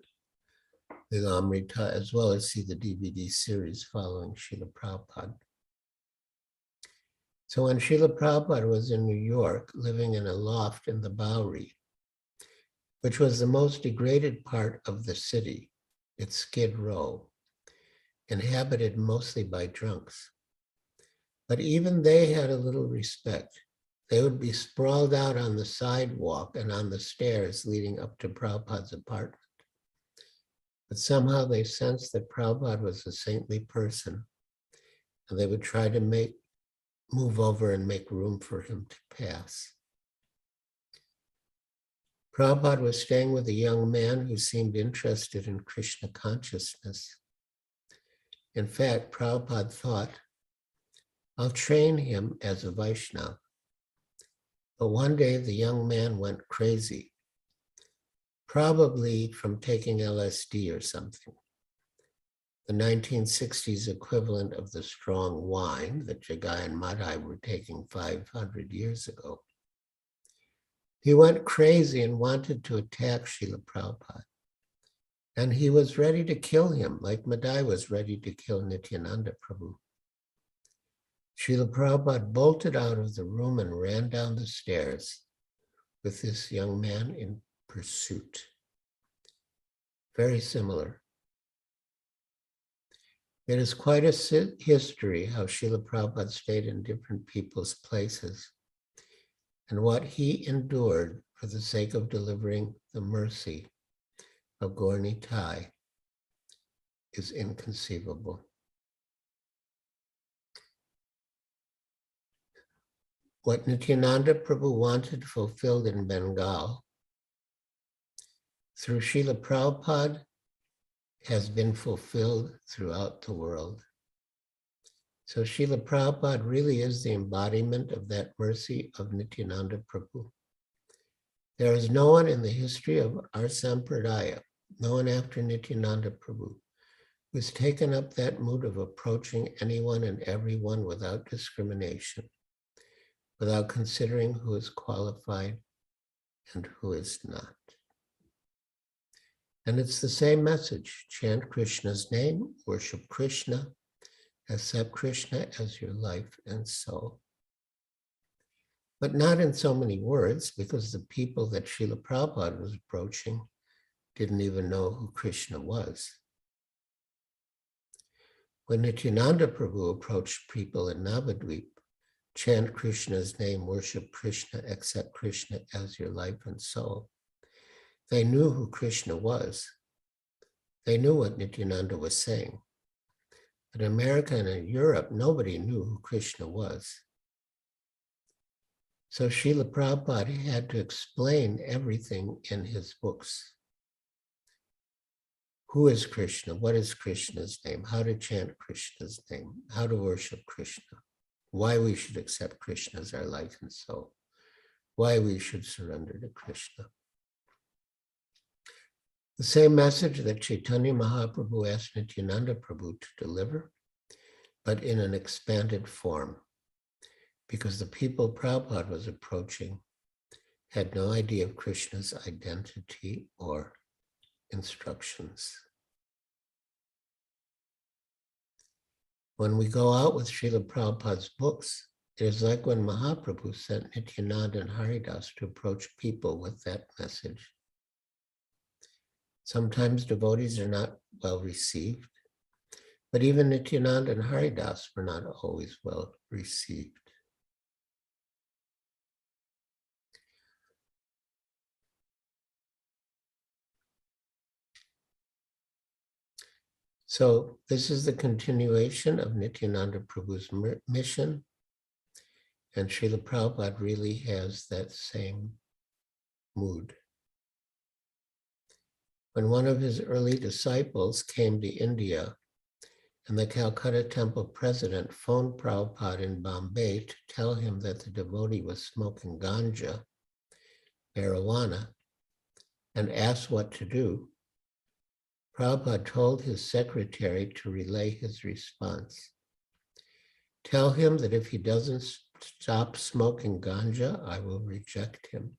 Lilamrita as well as see the DVD series following Srila Prabhupada. So when Srila Prabhupada was in New York, living in a loft in the Bowery, which was the most degraded part of the city, it's Skid Row, inhabited mostly by drunks. But even they had a little respect. They would be sprawled out on the sidewalk and on the stairs leading up to Prabhupada's apartment. But somehow they sensed that Prabhupada was a saintly person, and they would try to move over and make room for him to pass. Prabhupada was staying with a young man who seemed interested in Krishna consciousness. In fact, Prabhupada thought, I'll train him as a Vaishnava. But one day the young man went crazy, probably from taking LSD or something, the 1960s equivalent of the strong wine that Jagai and Madhai were taking 500 years ago. He went crazy and wanted to attack Srila Prabhupada. And he was ready to kill him, like Madhai was ready to kill Nityananda Prabhu. Srila Prabhupada bolted out of the room and ran down the stairs with this young man in pursuit. Very similar. It is quite a history how Srila Prabhupada stayed in different people's places and what he endured for the sake of delivering the mercy of Gaur Nitai is inconceivable. What Nityananda Prabhu wanted fulfilled in Bengal through Srila Prabhupada has been fulfilled throughout the world. So Srila Prabhupada really is the embodiment of that mercy of Nityananda Prabhu. There is no one in the history of our Sampradaya, no one after Nityananda Prabhu, who's taken up that mood of approaching anyone and everyone without discrimination, without considering who is qualified and who is not. And it's the same message. Chant Krishna's name, worship Krishna, accept Krishna as your life and soul. But not in so many words, because the people that Srila Prabhupada was approaching didn't even know who Krishna was. When Nityananda Prabhu approached people in Navadvip, chant Krishna's name, worship Krishna, accept Krishna as your life and soul, they knew who Krishna was. They knew what Nityananda was saying. But in America and in Europe, nobody knew who Krishna was. So Srila Prabhupada had to explain everything in his books. Who is Krishna? What is Krishna's name? How to chant Krishna's name? How to worship Krishna? Why we should accept Krishna as our life and soul? Why we should surrender to Krishna? The same message that Chaitanya Mahaprabhu asked Nityananda Prabhu to deliver, but in an expanded form, because the people Prabhupada was approaching had no idea of Krishna's identity or instructions. When we go out with Srila Prabhupada's books, it is like when Mahaprabhu sent Nityananda and Haridas to approach people with that message. Sometimes devotees are not well received, but even Nityananda and Haridas were not always well received. So this is the continuation of Nityananda Prabhu's mission, and Srila Prabhupada really has that same mood. When one of his early disciples came to India, and the Calcutta temple president phoned Prabhupada in Bombay to tell him that the devotee was smoking ganja, marijuana, and asked what to do, Prabhupada told his secretary to relay his response. Tell him that if he doesn't stop smoking ganja, I will reject him.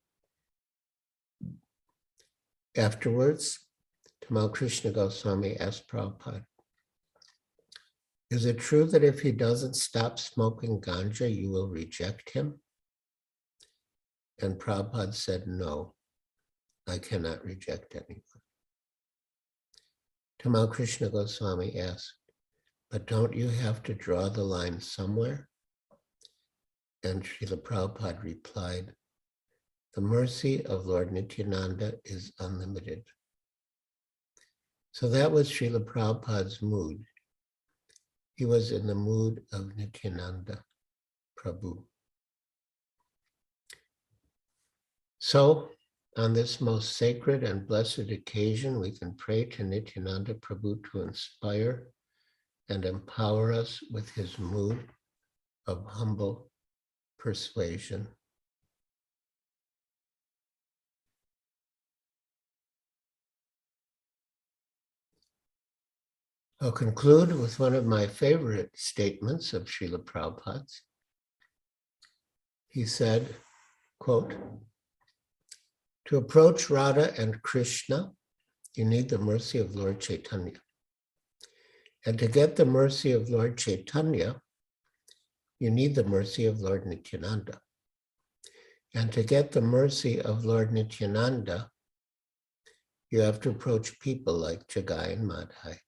Afterwards, Tamal Krishna Goswami asked Prabhupada, is it true that if he doesn't stop smoking ganja, you will reject him? And Prabhupada said, no, I cannot reject anyone. Tamal Krishna Goswami asked, but don't you have to draw the line somewhere? And Srila Prabhupada replied, the mercy of Lord Nityananda is unlimited. So that was Srila Prabhupada's mood. He was in the mood of Nityananda Prabhu. So, on this most sacred and blessed occasion, we can pray to Nityananda Prabhu to inspire and empower us with his mood of humble persuasion. I'll conclude with one of my favorite statements of Srila Prabhupada's. He said, quote, "To approach Radha and Krishna, you need the mercy of Lord Chaitanya. And to get the mercy of Lord Chaitanya, you need the mercy of Lord Nityananda. And to get the mercy of Lord Nityananda, you have to approach people like Jagai and Madhai.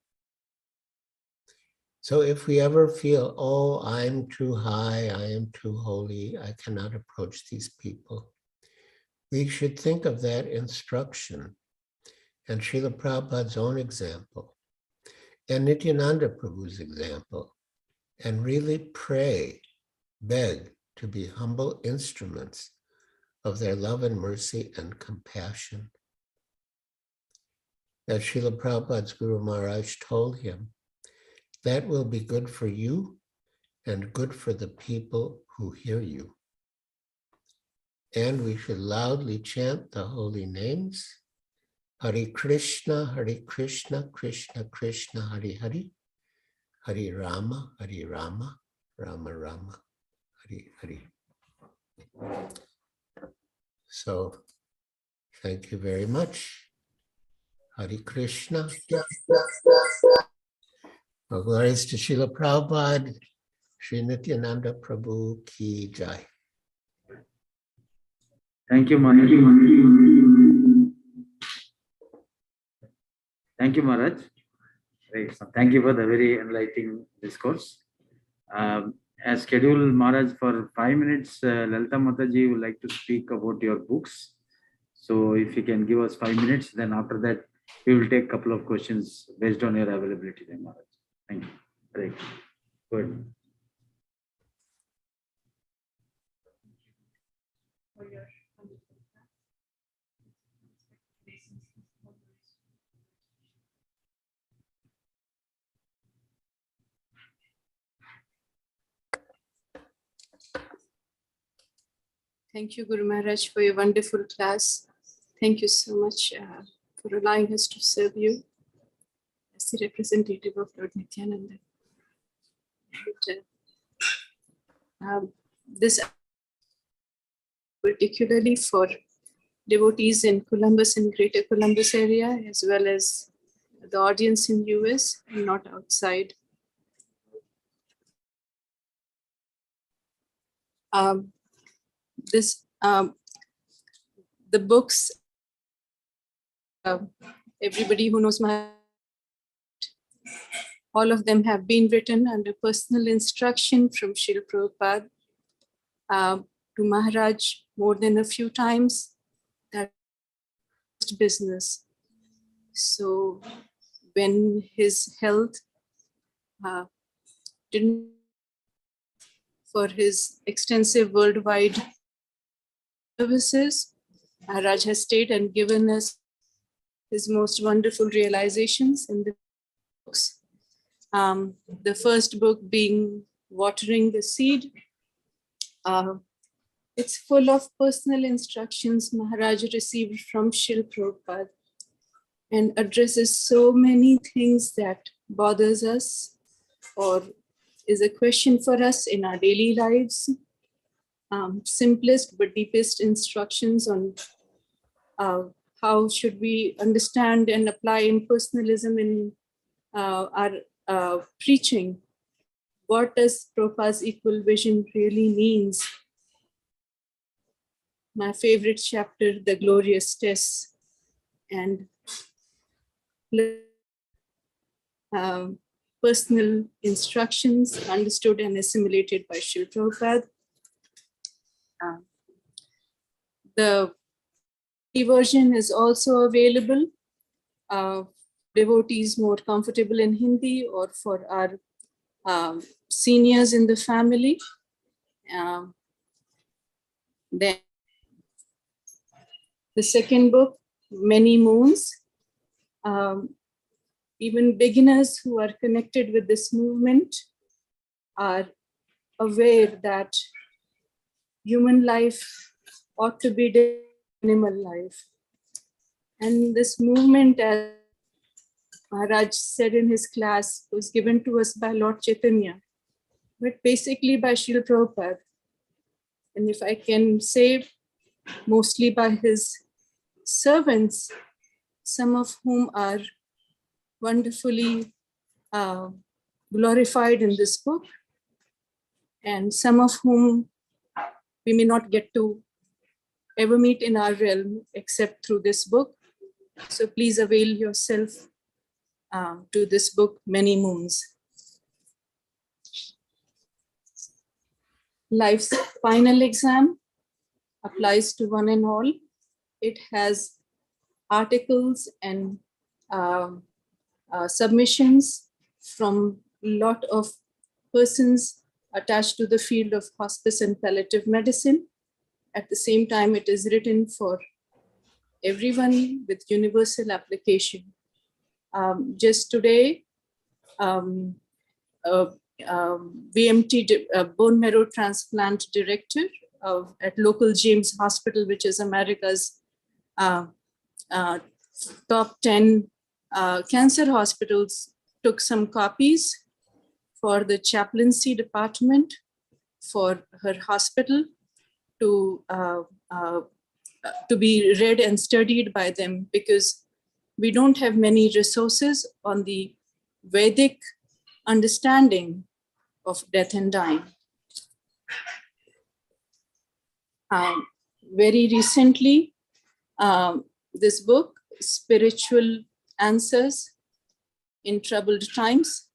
So if we ever feel, oh, I'm too high, I am too holy, I cannot approach these people, we should think of that instruction and Srila Prabhupada's own example and Nityananda Prabhu's example, and really pray, beg to be humble instruments of their love and mercy and compassion. As Srila Prabhupada's Guru Maharaj told him, that will be good for you and good for the people who hear you. And we should loudly chant the holy names, Hare Krishna, Krishna Krishna, Hare Hare, Hare Rama, Rama Rama, Hare Hare. So, thank you very much. Hare Krishna. Well, glories to Srila Prabhupada, Sri Nityananda Prabhu Ki Jai. Thank you, Maharaj. Thank you, Maharaj. Thank you for the very enlightening discourse. As scheduled, Maharaj, for 5 minutes, Lalita Mataji would like to speak about your books. So if you can give us 5 minutes, then after that, we will take a couple of questions based on your availability, then, Maharaj. Thank you. Great. Good. Thank you, Guru Maharaj, for your wonderful class. Thank you so much for allowing us to serve you as the representative of Lord Nityananda. And, this particularly for devotees in Columbus and Greater Columbus area, as well as the audience in US and not outside. The books, everybody who knows all of them have been written under personal instruction from Srila Prabhupada to Maharaj more than a few times. That's business. So when his health didn't, for his extensive worldwide services, Maharaj has stayed and given us his most wonderful realizations in the books. The first book being Watering the Seed. It's full of personal instructions Maharaj received from Srila Prabhupada and addresses so many things that bothers us or is a question for us in our daily lives. Simplest but deepest instructions on how should we understand and apply impersonalism in our preaching. What does Prabhupada's equal vision really means? My favorite chapter, the glorious tests, and personal instructions understood and assimilated by Srila Prabhupada. The version is also available. Devotees more comfortable in Hindi or for our seniors in the family. Then the second book, Many Moons. Even beginners who are connected with this movement are aware that human life ought to be animal life. And this movement Maharaj said in his class, was given to us by Lord Chaitanya, but basically by Srila Prabhupada. And if I can say, mostly by his servants, some of whom are wonderfully glorified in this book, and some of whom we may not get to ever meet in our realm except through this book. So please avail yourself to this book, Many Moons. Life's final exam applies to one and all. It has articles and submissions from a lot of persons attached to the field of hospice and palliative medicine. At the same time, it is written for everyone with universal application. Just today, BMT, bone marrow transplant director at local James Hospital, which is America's top 10 cancer hospitals, took some copies for the chaplaincy department for her hospital to be read and studied by them, because we don't have many resources on the Vedic understanding of death and dying. Very recently, this book, Spiritual Answers in Troubled Times,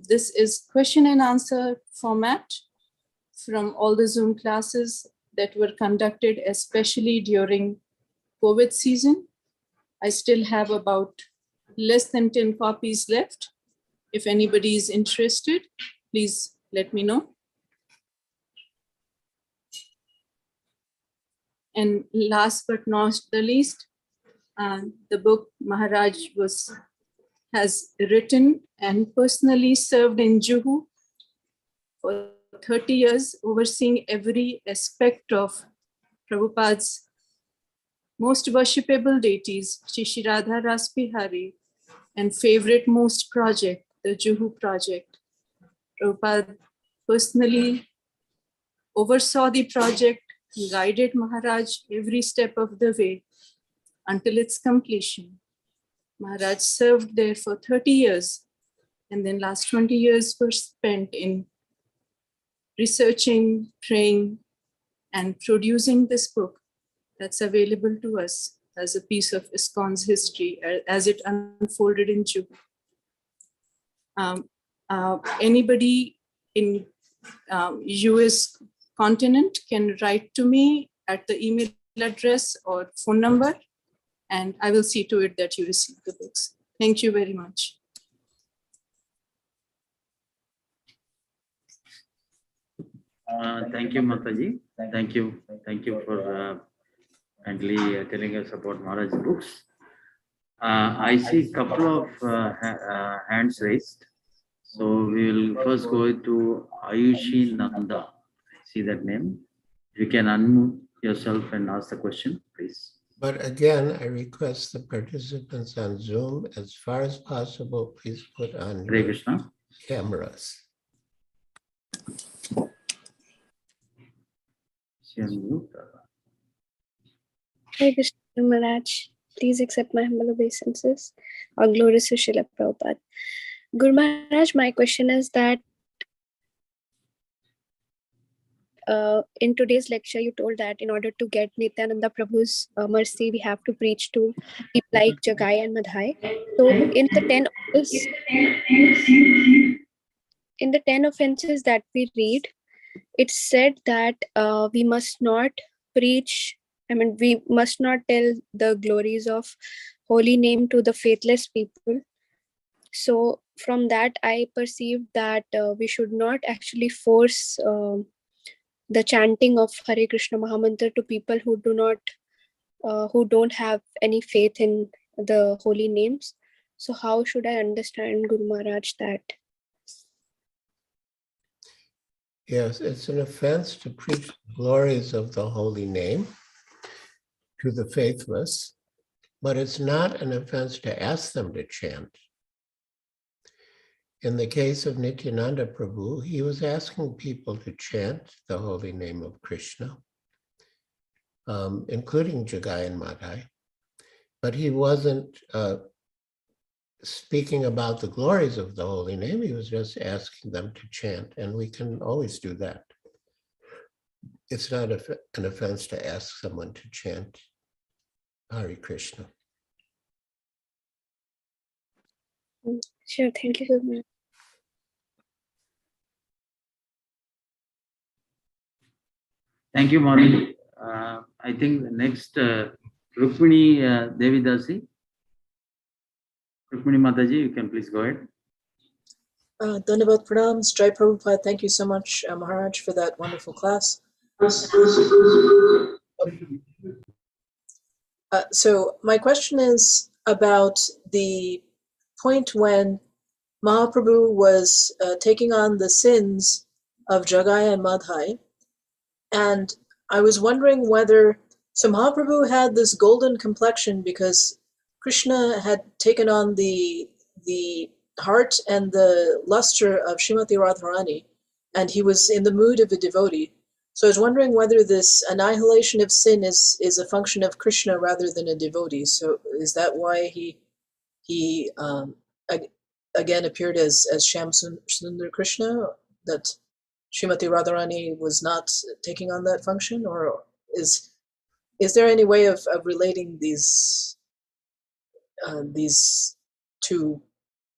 this is question and answer format from all the Zoom classes that were conducted, especially during COVID season. I still have about less than 10 copies left. If anybody is interested, please let me know. And last but not the least, the book Maharaj has written and personally served in Juhu for 30 years, overseeing every aspect of Prabhupada's most worshipable deities, Shri Radha Raspihari, and favorite most project, the Juhu project. Prabhupada personally oversaw the project, guided Maharaj every step of the way until its completion. Maharaj served there for 30 years, and then last 20 years were spent in researching, praying, and producing this book that's available to us as a piece of ISKCON's history as it unfolded in Juhu. Anybody in US continent can write to me at the email address or phone number, and I will see to it that you receive the books. Thank you very much. Thank you, Mataji. Thank you. Thank you for kindly telling us about Maharaj's books. I see a couple of hands raised. So we will first go to Ayushi Nanda. See that name? You can unmute yourself and ask the question, please. But again, I request the participants on Zoom, as far as possible, please put on Hare your Krishna. cameras. Hare Krishna Maharaj, please accept my humble obeisances. Our glories to Srila Prabhupada. Guru Maharaj, my question is that in today's lecture, you told that in order to get Nityananda Prabhu's mercy, we have to preach to people like Jagai and Madhai. So in the 10 offenses that we read, it's said that we must not preach, we must not tell the glories of holy name to the faithless people. So from that, I perceived that we should not actually force the chanting of Hare Krishna Mahamantra to people who don't have any faith in the holy names. So how should I understand, Guru Maharaj, that? Yes, it's an offense to preach the glories of the holy name to the faithless. but it's not an offense to ask them to chant. In the case of Nityananda Prabhu, he was asking people to chant the holy name of Krishna, including Jagai and Madhai, but he wasn't speaking about the glories of the holy name. He was just asking them to chant, and we can always do that. It's not an offense to ask someone to chant Hare Krishna. Sure, thank you so much. Thank you, Mani. I think the next Rukmini Devidasi. Rukmini Mataji, you can please go ahead. Dhanyavad Pranams, Jai Prabhupada. Thank you so much, Maharaj, for that wonderful class. So my question is about the point when Mahaprabhu was taking on the sins of Jagai and Madhai. And I was wondering whether, so Mahaprabhu had this golden complexion because Krishna had taken on the heart and the luster of Srimati Radharani, and he was in the mood of a devotee. So I was wondering whether this annihilation of sin is a function of Krishna rather than a devotee. So is that why he again appeared as Shyam Sundar Krishna, that Srimati Radharani was not taking on that function? Or is there any way of relating these two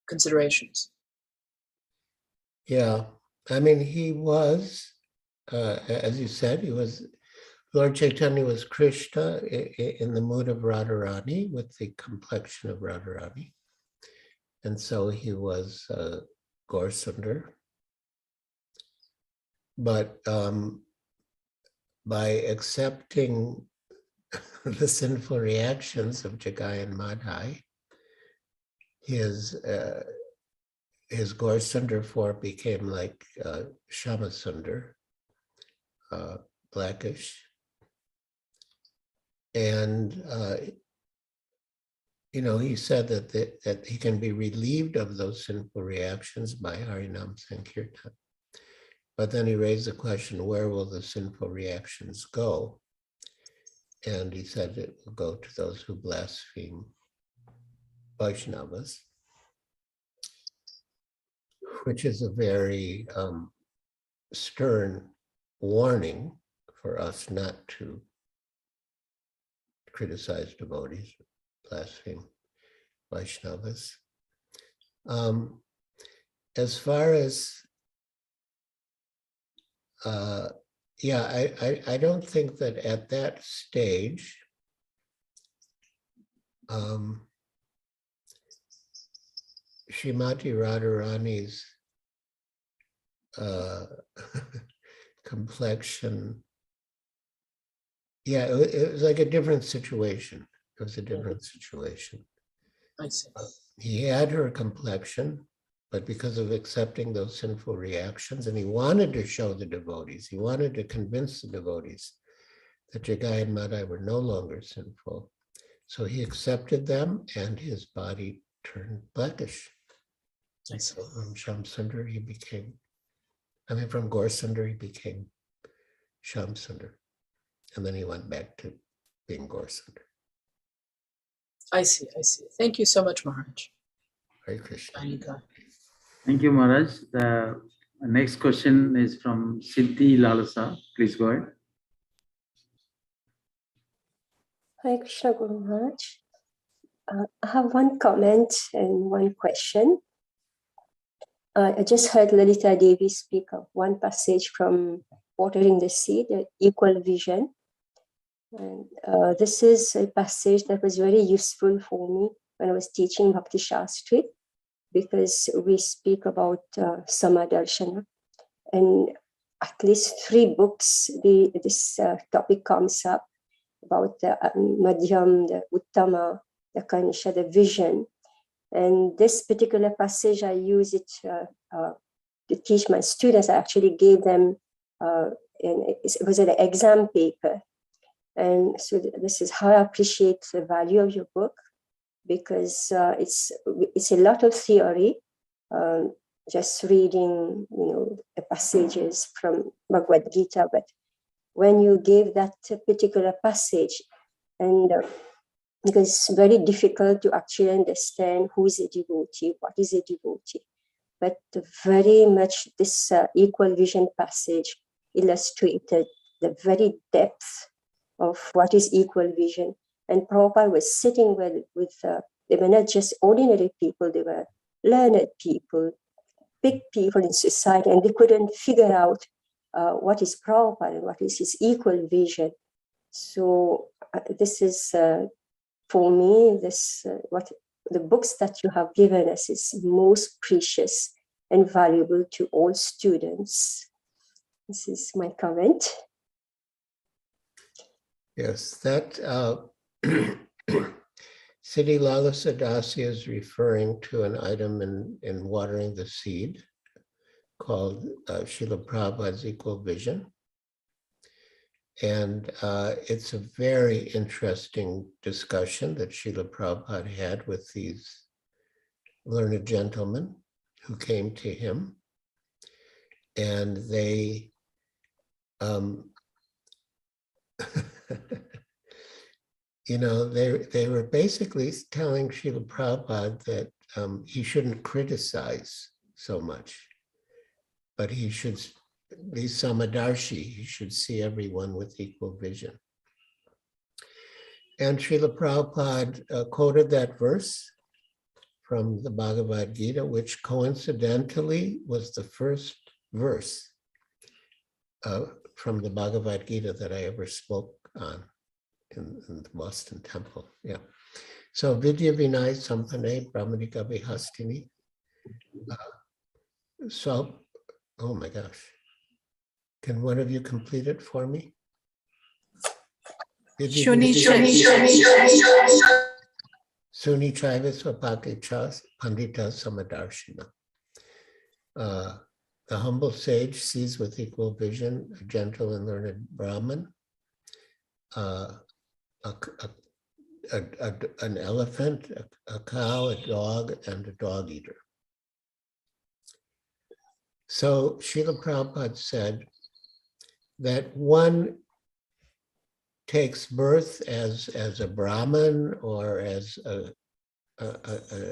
considerations? Yeah, I mean, he was, as you said, Lord Chaitanya was Krishna in the mood of Radharani with the complexion of Radharani. And so he was Gaur-Sundar. But by accepting the sinful reactions of Jagai and Madhai, his Gaur-Sundar form became like Shyamasundar, blackish. And, he said that he can be relieved of those sinful reactions by Harinam Sankirtan. But then he raised the question, where will the sinful reactions go? And he said it will go to those who blaspheme Vaishnavas, which is a very stern warning for us not to criticize devotees, blaspheme Vaishnavas. As far as I don't think that at that stage, Srimati Radharani's complexion, it was like a different situation. It was a different situation. I see. He had her complexion, but because of accepting those sinful reactions, and he wanted to show the devotees, he wanted to convince the devotees that Jagai and Madhai were no longer sinful. So he accepted them and his body turned blackish. So from Shyam-Sundar from Gaur-Sundar he became Shyam-Sundar. And then he went back to being Gaur-Sundar. I see. Thank you so much, Maharaj. Hare Krishna. Thank you, Maharaj. The next question is from Siddhi Lalasa. Please go ahead. Hare Krishna, Guru Maharaj. I have one comment and one question. I just heard Lalita Devi speak of one passage from Watering the Seed, the equal vision. And this is a passage that was very useful for me when I was teaching Bhakti Shastri, because we speak about Samadarshana. And at least 3 books, this topic comes up about the Madhyam, the Uttama, the Kanisha, the vision. And this particular passage, I use it to teach my students. I actually gave them, it was an exam paper. And so this is how I appreciate the value of your book. because it's a lot of theory. Just reading, the passages from Bhagavad Gita, but when you gave that particular passage, and because it's very difficult to actually understand who is a devotee, what is a devotee, but very much this equal vision passage illustrated the very depth of what is equal vision. And Prabhupada was sitting with they were not just ordinary people, they were learned people, big people in society, and they couldn't figure out what is Prabhupada and what is his equal vision. So this is, for me, what the books that you have given us is most precious and valuable to all students. This is my comment. Yes, that Siddhi Lalasa Dasi is referring to an item in Watering the Seed called Srila Prabhupada's Equal Vision. And it's a very interesting discussion that Srila Prabhupada had with these learned gentlemen who came to him. And they, they were basically telling Srila Prabhupada that he shouldn't criticize so much, but he should be samadarshi. He should see everyone with equal vision. And Srila Prabhupada quoted that verse from the Bhagavad Gita, which coincidentally was the first verse from the Bhagavad Gita that I ever spoke on in the Boston Temple. Yeah. So Vidya Vinay Sampane Brahmanika Vihastini. So, oh my gosh. Can one of you complete it for me? Shuni Suni Trivasvapake Chas Pandita Samadarshina. The humble sage sees with equal vision a gentle and learned Brahman, an elephant, a cow, a dog, and a dog eater. So Srila Prabhupada said that one takes birth as a Brahman or as an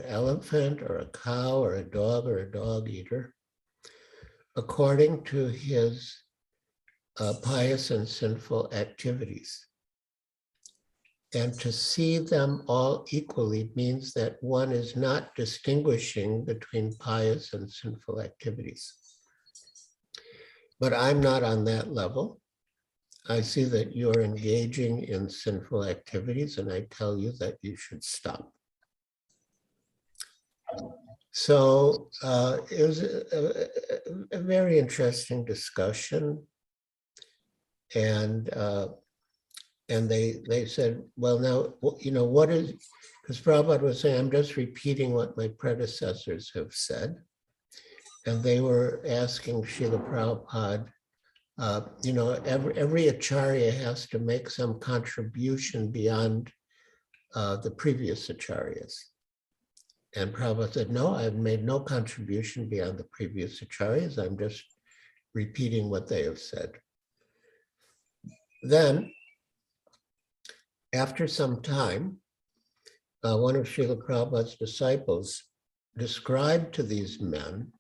elephant or a cow or a dog eater, according to his pious and sinful activities. And to see them all equally means that one is not distinguishing between pious and sinful activities. But I'm not on that level. I see that you're engaging in sinful activities, and I tell you that you should stop. So it was a very interesting discussion. And they said, well, now, what is, because Prabhupada was saying, I'm just repeating what my predecessors have said. And they were asking Srila Prabhupada, every acharya has to make some contribution beyond the previous acharyas. And Prabhupada said, no, I've made no contribution beyond the previous acharyas. I'm just repeating what they have said. Then, after some time, one of Srila Prabhupada's disciples described to these men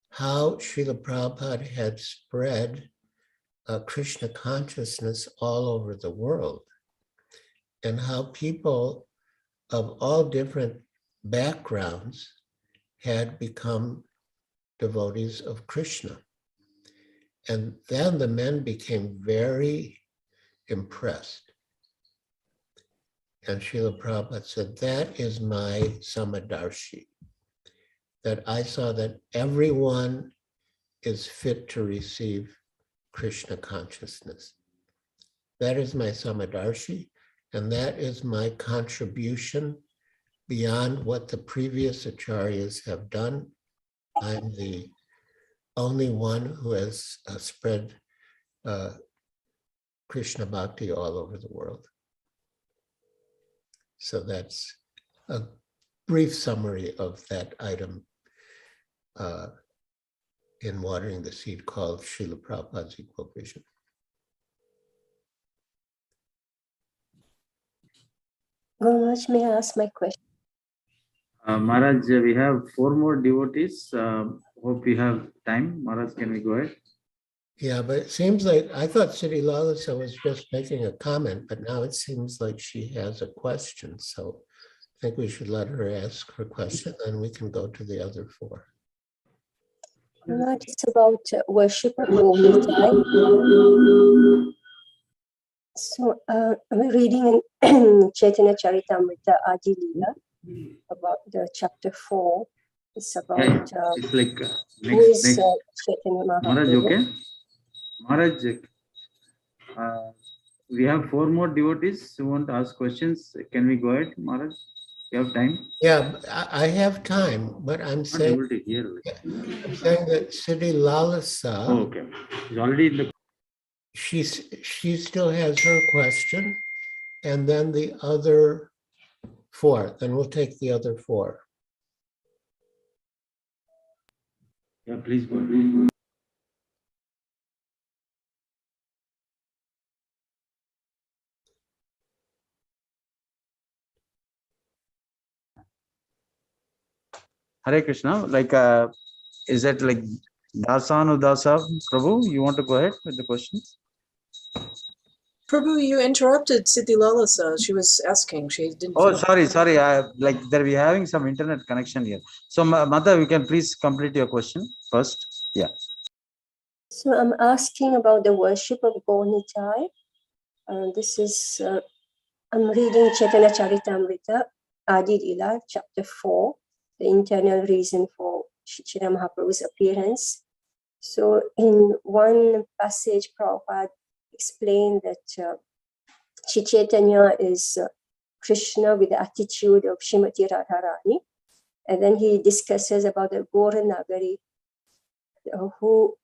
how Srila Prabhupada had spread Krishna consciousness all over the world, and how people of all different backgrounds had become devotees of Krishna. And then the men became very impressed. And Srila Prabhupada said, that is my samadarshi, that I saw that everyone is fit to receive Krishna consciousness. That is my samadarshi, and that is my contribution beyond what the previous acharyas have done. I'm the only one who has spread Krishna bhakti all over the world. So that's a brief summary of that item in Watering the Seed called Srila Prabhupada's Equal Guru Maharaj, may I ask my question? Maharaj, we have 4 more devotees. Hope we have time. Maharaj, can we go ahead? Yeah, but it seems like, I thought Siddhi Lalasa was just making a comment, but now it seems like she has a question. So I think we should let her ask her question, then we can go to the other 4. Guru Maharaj, it's about worship of Gaurnitai. So I'm reading in Chaitanya Charitamrita Adi Leela about the chapter 4. It's about It's like who is next. Chaitanya Maharaj, Mahaprabhu. okay? Maharaj, we have 4 more devotees who want to ask questions. Can we go ahead, Maharaj? You have time? Yeah, I have time, but I'm Not saying, able to hear. I'm saying that Siddhi Lalasa, Oh, okay. It's already in the. she still has her question, and then the other 4. Then we'll take the other 4. Yeah, please go ahead. Hare Krishna, like, is that like Dasanudasa Prabhu? You want to go ahead with the questions? Prabhu, you interrupted Siddhi Lalasa. She was asking. She didn't. Oh, finish. sorry. Like there we having some internet connection here. So, Mata, you can please complete your question first. Yeah. So I'm asking about the worship of Gaurnitai. This is, I'm reading Chaitanya Charitamrita, Adi Leela, chapter 4, the internal reason for Chaitanya Mahaprabhu's appearance. So in one passage, Prabhupada explained that Shri Chaitanya is Krishna with the attitude of Srimati Radharani. And then he discusses about the Gaura Nagari, who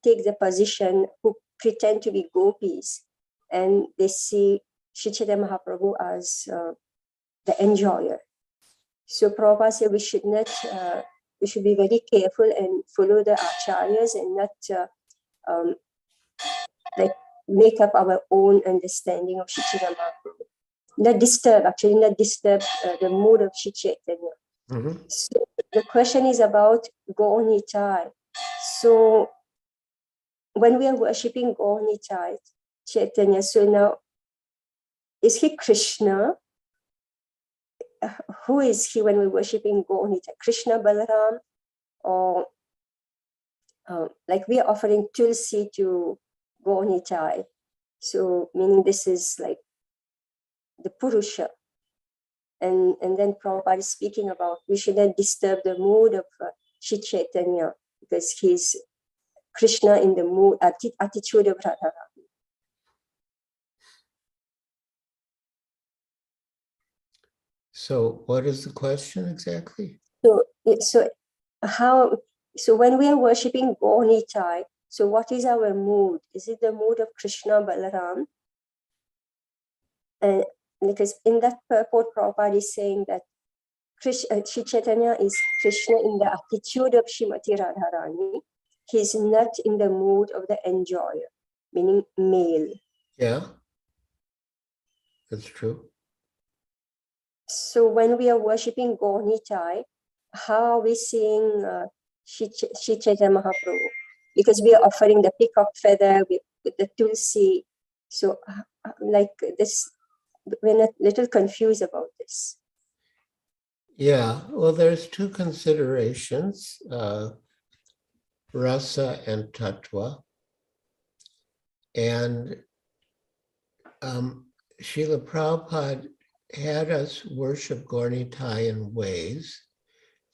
take the position, who pretend to be gopis, and they see Shri Chaitanya Mahaprabhu as the enjoyer. So Prabhupada said we should not, we should be very careful and follow the acharyas and not like make up our own understanding of Shri Chaitanya Mahaprabhu. Not disturb the mood of Shri Chaitanya. Mm-hmm. So the question is about Gaurnitai. So when we are worshipping Gaurnitai, Chaitanya, so now, is he Krishna? Who is he when we're worshipping Gaurnitai? Krishna Balaram? Or like we are offering Tulsi to Gaurnitai. So meaning this is like the Purusha. And then Prabhupada is speaking about we shouldn't disturb the mood of Shri Chaitanya because he's Krishna in the mood, attitude of Radharani. So what is the question exactly? So when we are worshipping Gaurnitai, so what is our mood? Is it the mood of Krishna Balaram? Because in that purport, Prabhupada is saying that Shri Chaitanya is Krishna in the attitude of Srimati Radharani. He's not in the mood of the enjoyer, meaning male. Yeah, that's true. So when we are worshipping Gaurnitai, how are we seeing Shri Chaitanya Mahaprabhu? Because we are offering the peacock feather with the tulsi. So like this, we're a little confused about this. Yeah, well, there's 2 considerations, rasa and tattva. And Srila Prabhupada had us worship Gaurnitai in ways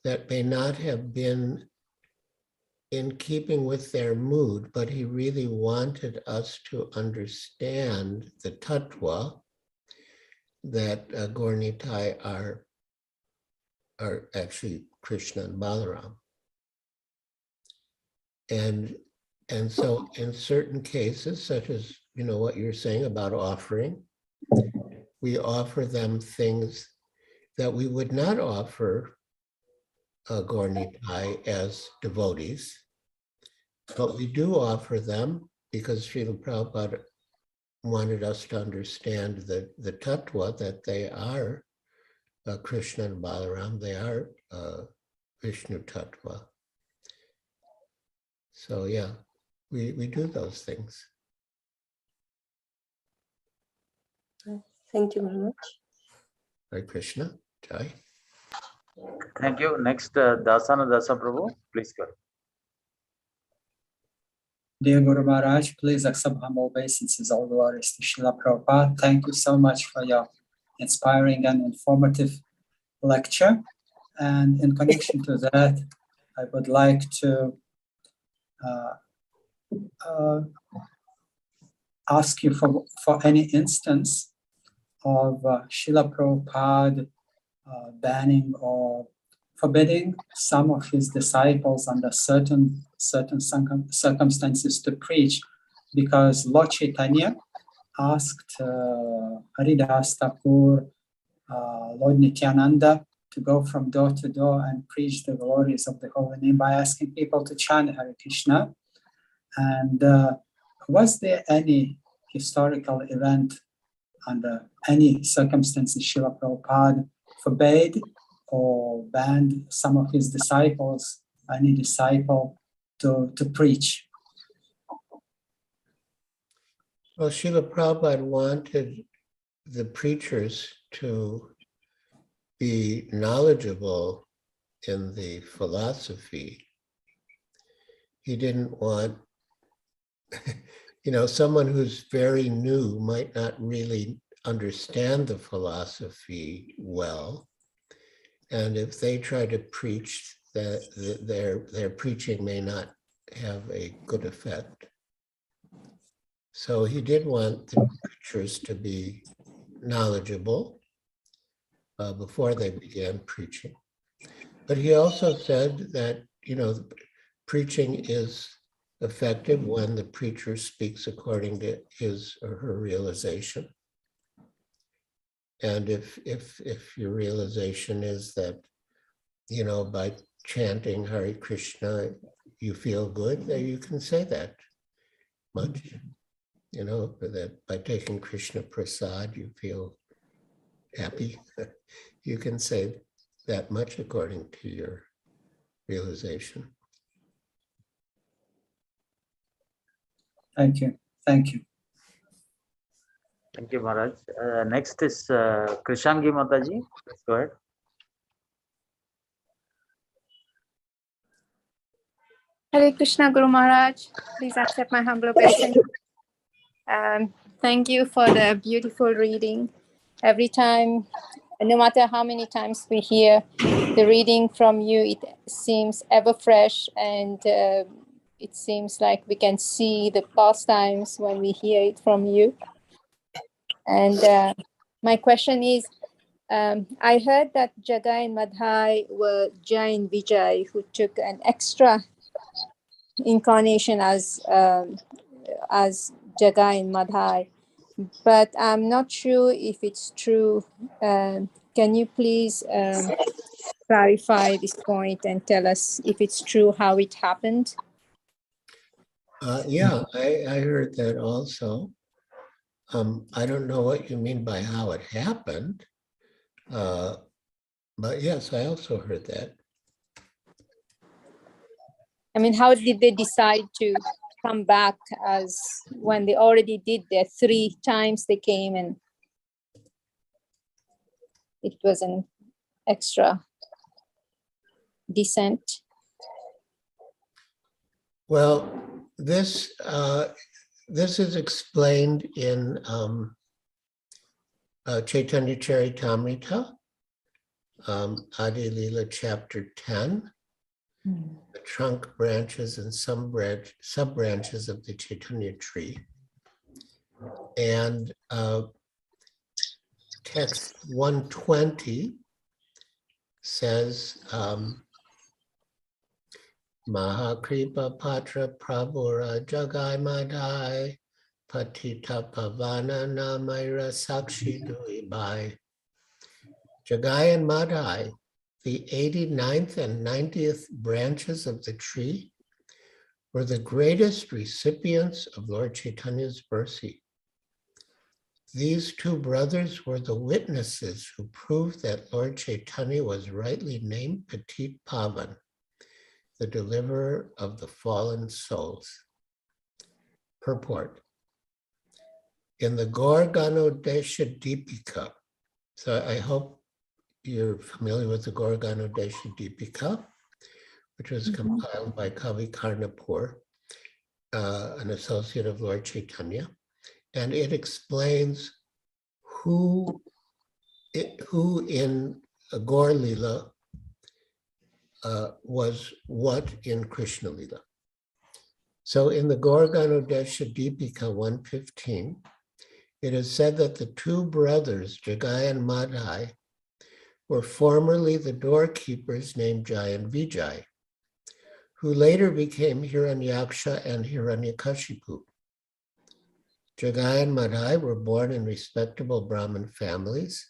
that may not have been in keeping with their mood, but he really wanted us to understand the tattva that Gaurnitai are actually Krishna and Balaram. And so in certain cases, such as, what you're saying about offering, we offer them things that we would not offer Gaur Nitai as devotees, but we do offer them because Srila Prabhupada wanted us to understand the tattva, that they are Krishna and Balaram, they are Vishnu tattva. So yeah, we do those things. Thank you very much. Hare Krishna, Jai. Thank you. Next, Dasana Dasa Prabhu, please go. Dear Guru Maharaj, please accept humble obeisances, all glories to Srila Prabhupada. Thank you so much for your inspiring and informative lecture. And in connection to that, I would like to ask you for any instance of Srila Prabhupada banning or forbidding some of his disciples under certain circumstances to preach, because Lord Chaitanya asked Haridas Thakur, Lord Nityananda, to go from door to door and preach the glories of the holy name by asking people to chant Hare Krishna. And was there any historical event under any circumstances Srila Prabhupada forbade or banned some of his disciples, any disciple, to preach? Well, Srila Prabhupada wanted the preachers to be knowledgeable in the philosophy. He didn't want, someone who's very new might not really understand the philosophy well. And if they try to preach, that their preaching may not have a good effect. So he did want the preachers to be knowledgeable before they began preaching. But he also said that, preaching is effective when the preacher speaks according to his or her realization. And if your realization is that, by chanting Hare Krishna, you feel good, then you can say that much. That by taking Krishna Prasad, you feel happy. You can say that much according to your realization. Thank you. Thank you. Thank you, Maharaj. Next is Krishangi Mataji. Please go ahead. Hare Krishna, Guru Maharaj. Please accept my humble obeisance. Thank you for the beautiful reading. Every time, no matter how many times we hear the reading from you, it seems ever fresh, and it seems like we can see the past times when we hear it from you. And my question is, I heard that Jagai and Madhai were Jai and Vijay who took an extra incarnation as Jagai and Madhai, but I'm not sure if it's true. Can you please clarify this point and tell us if it's true, how it happened? Yeah, I heard that also. I don't know what you mean by how it happened, but yes, I also heard that. I mean, how did they decide to come back, as when they already did their 3 times they came and it was an extra descent? Well, this is explained in Chaitanya Charitamrita, Adi Lila chapter 10. The trunk, branches, and some sub-branches of the Chaitanya tree. And text 120 says, Mahakripa Patra Prabhura Jagai Madhai Patita Pavana Namaira Sakshi Duibai. Jagai and Madhai, the 89th and 90th branches of the tree, were the greatest recipients of Lord Chaitanya's mercy. These two brothers were the witnesses who proved that Lord Chaitanya was rightly named Petit Pavan, the deliverer of the fallen souls. Purport. In the Gaur Ganodesha Deepika, so I hope you're familiar with the Gaur Ganodesha Deepika, which was compiled by Kavi Karnapur, an associate of Lord Chaitanya, and it explains who in Gaur Lila was what in Krishna Lila. So in the Gaur Ganodesha Deepika 115, it is said that the two brothers, Jagai and Madhai, were formerly the doorkeepers named Jai and Vijay, who later became Hiranyaksha and Hiranyakashipu. Jagai and Madhai were born in respectable Brahmin families,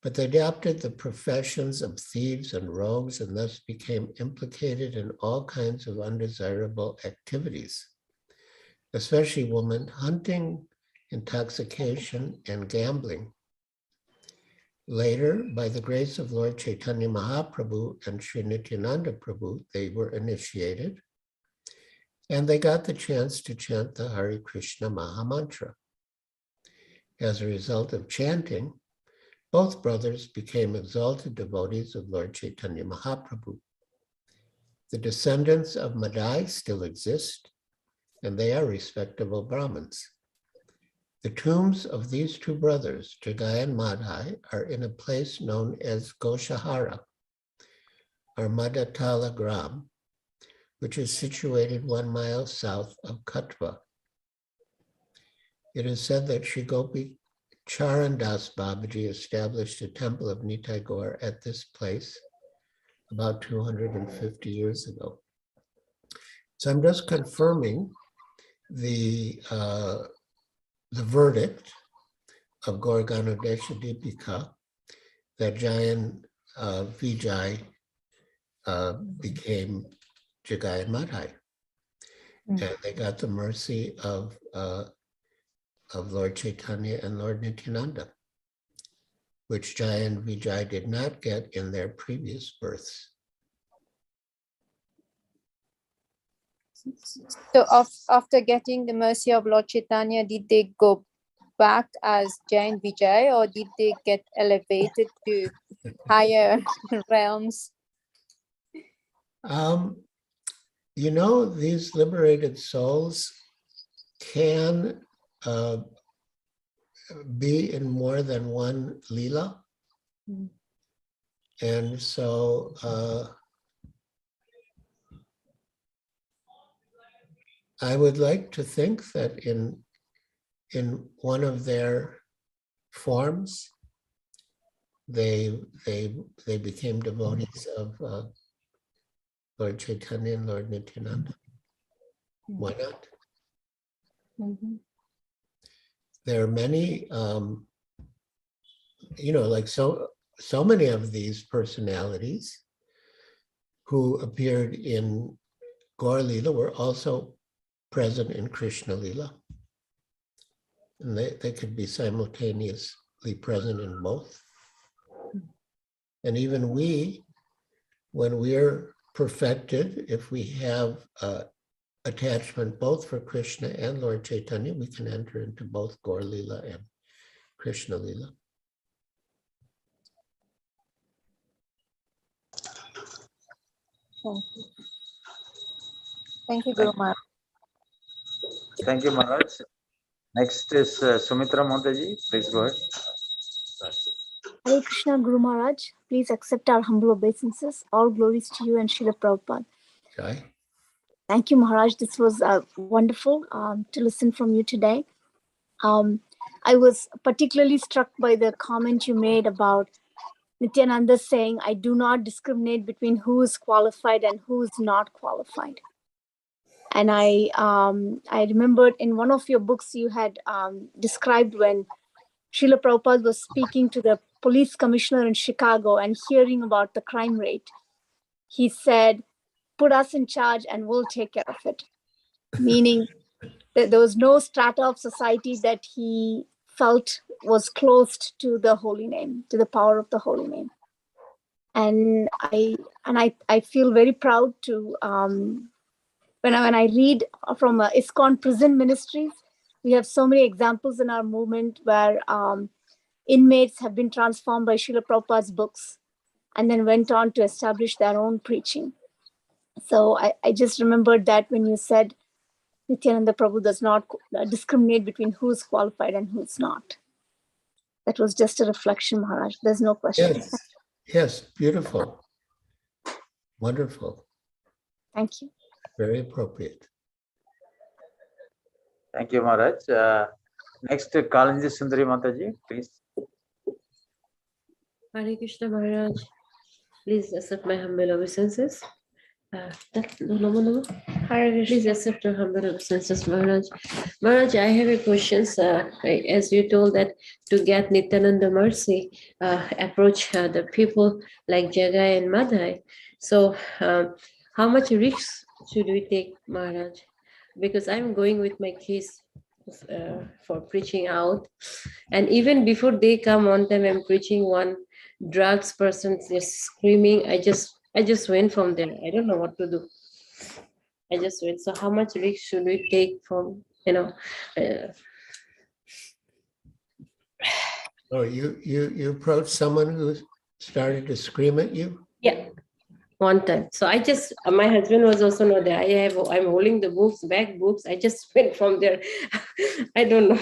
but they adopted the professions of thieves and rogues and thus became implicated in all kinds of undesirable activities, especially woman hunting, intoxication, and gambling. Later, by the grace of Lord Chaitanya Mahaprabhu and Sri Nityananda Prabhu, they were initiated, and they got the chance to chant the Hare Krishna Mahamantra. As a result of chanting, both brothers became exalted devotees of Lord Chaitanya Mahaprabhu. The descendants of Madai still exist, and they are respectable Brahmins. The tombs of these two brothers, Jagai and Madhai, are in a place known as Goshahara, or Madatala Gram, which is situated 1 mile south of Katwa. It is said that Sri Gopi Charandas Babaji established a temple of Nitai Gaur at this place about 250 years ago. So I'm just confirming the verdict of Gaur Ganodesha Deepika that Jai and Vijay became Jagai and Madhai. And they got the mercy of Lord Chaitanya and Lord Nityananda, which Jai and Vijay did not get in their previous births. So after getting the mercy of Lord Chaitanya, did they go back as Jai and Vijay, or did they get elevated to higher realms? You know, these liberated souls can be in more than one lila. And so I would like to think that in one of their forms, they became devotees of Lord Chaitanya and Lord Nityananda. Why not? There are many, like so many of these personalities who appeared in Gaur Lila were also present in Krishna Lila. And they could be simultaneously present in both. And even we, when we're perfected, if we have attachment both for Krishna and Lord Chaitanya, we can enter into both Gaur Lila and Krishna Lila. Thank you, Guru Maharaj. Thank you, Maharaj. Next is Sumitra Mataji. Please go ahead. Hare Krishna, Guru Maharaj. Please accept our humble obeisances. All glories to you and Srila Prabhupada. Okay. Thank you, Maharaj. This was wonderful to listen from you today. I was particularly struck by the comment you made about Nityananda saying, I do not discriminate between who is qualified and who is not qualified. And I remembered in one of your books you had described when Srila Prabhupada was speaking to the police commissioner in Chicago and hearing about the crime rate, he said, "Put us in charge and we'll take care of it." Meaning that there was no strata of society that he felt was closed to the holy name, to the power of the holy name. And I feel very proud to when I read from ISKCON prison ministries, we have so many examples in our movement where inmates have been transformed by Srila Prabhupada's books and then went on to establish their own preaching. So I just remembered that when you said Nityananda Prabhu does not discriminate between who's qualified and who's not. That was just a reflection, Maharaj. There's no question. Yes, yes, beautiful. Wonderful. Thank you. Very appropriate. Thank you, Maharaj. Next, Kalanji Sundari Mataji, please. Hare Krishna Maharaj, please accept my humble obeisances. Please accept your humble obeisances, Maharaj. Maharaj, I have a question. As you told that to get Nityananda mercy, approach the people like Jagai and Madhai. So, how much risk should we take, Maharaj? Because I'm going with my kids for preaching out, and even before they come on time, I'm preaching. One drugs person is screaming. I just went from there. I don't know what to do. I just went. So how much risk should we take from, Oh, you approached someone who started to scream at you? Yeah, one time. So my husband was also not there. I'm holding the books, back books. I just went from there. I don't know.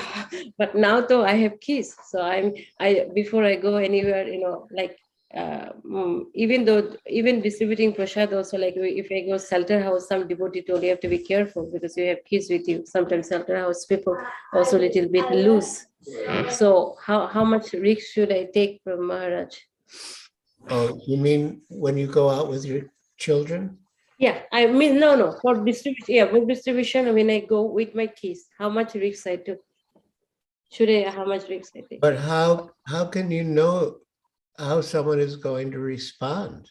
But now though I have keys. So before I go anywhere, even distributing prasad also, like if I go shelter house, some devotee told you have to be careful because you have kids with you. Sometimes shelter house people also a little bit loose. So how much risk should I take from Maharaj? Oh, you mean when you go out with your children? Yeah, I mean, no, for distribution, yeah, for distribution, when I go with my kids, how much risk I took? How much risk I take? But how can you know how someone is going to respond?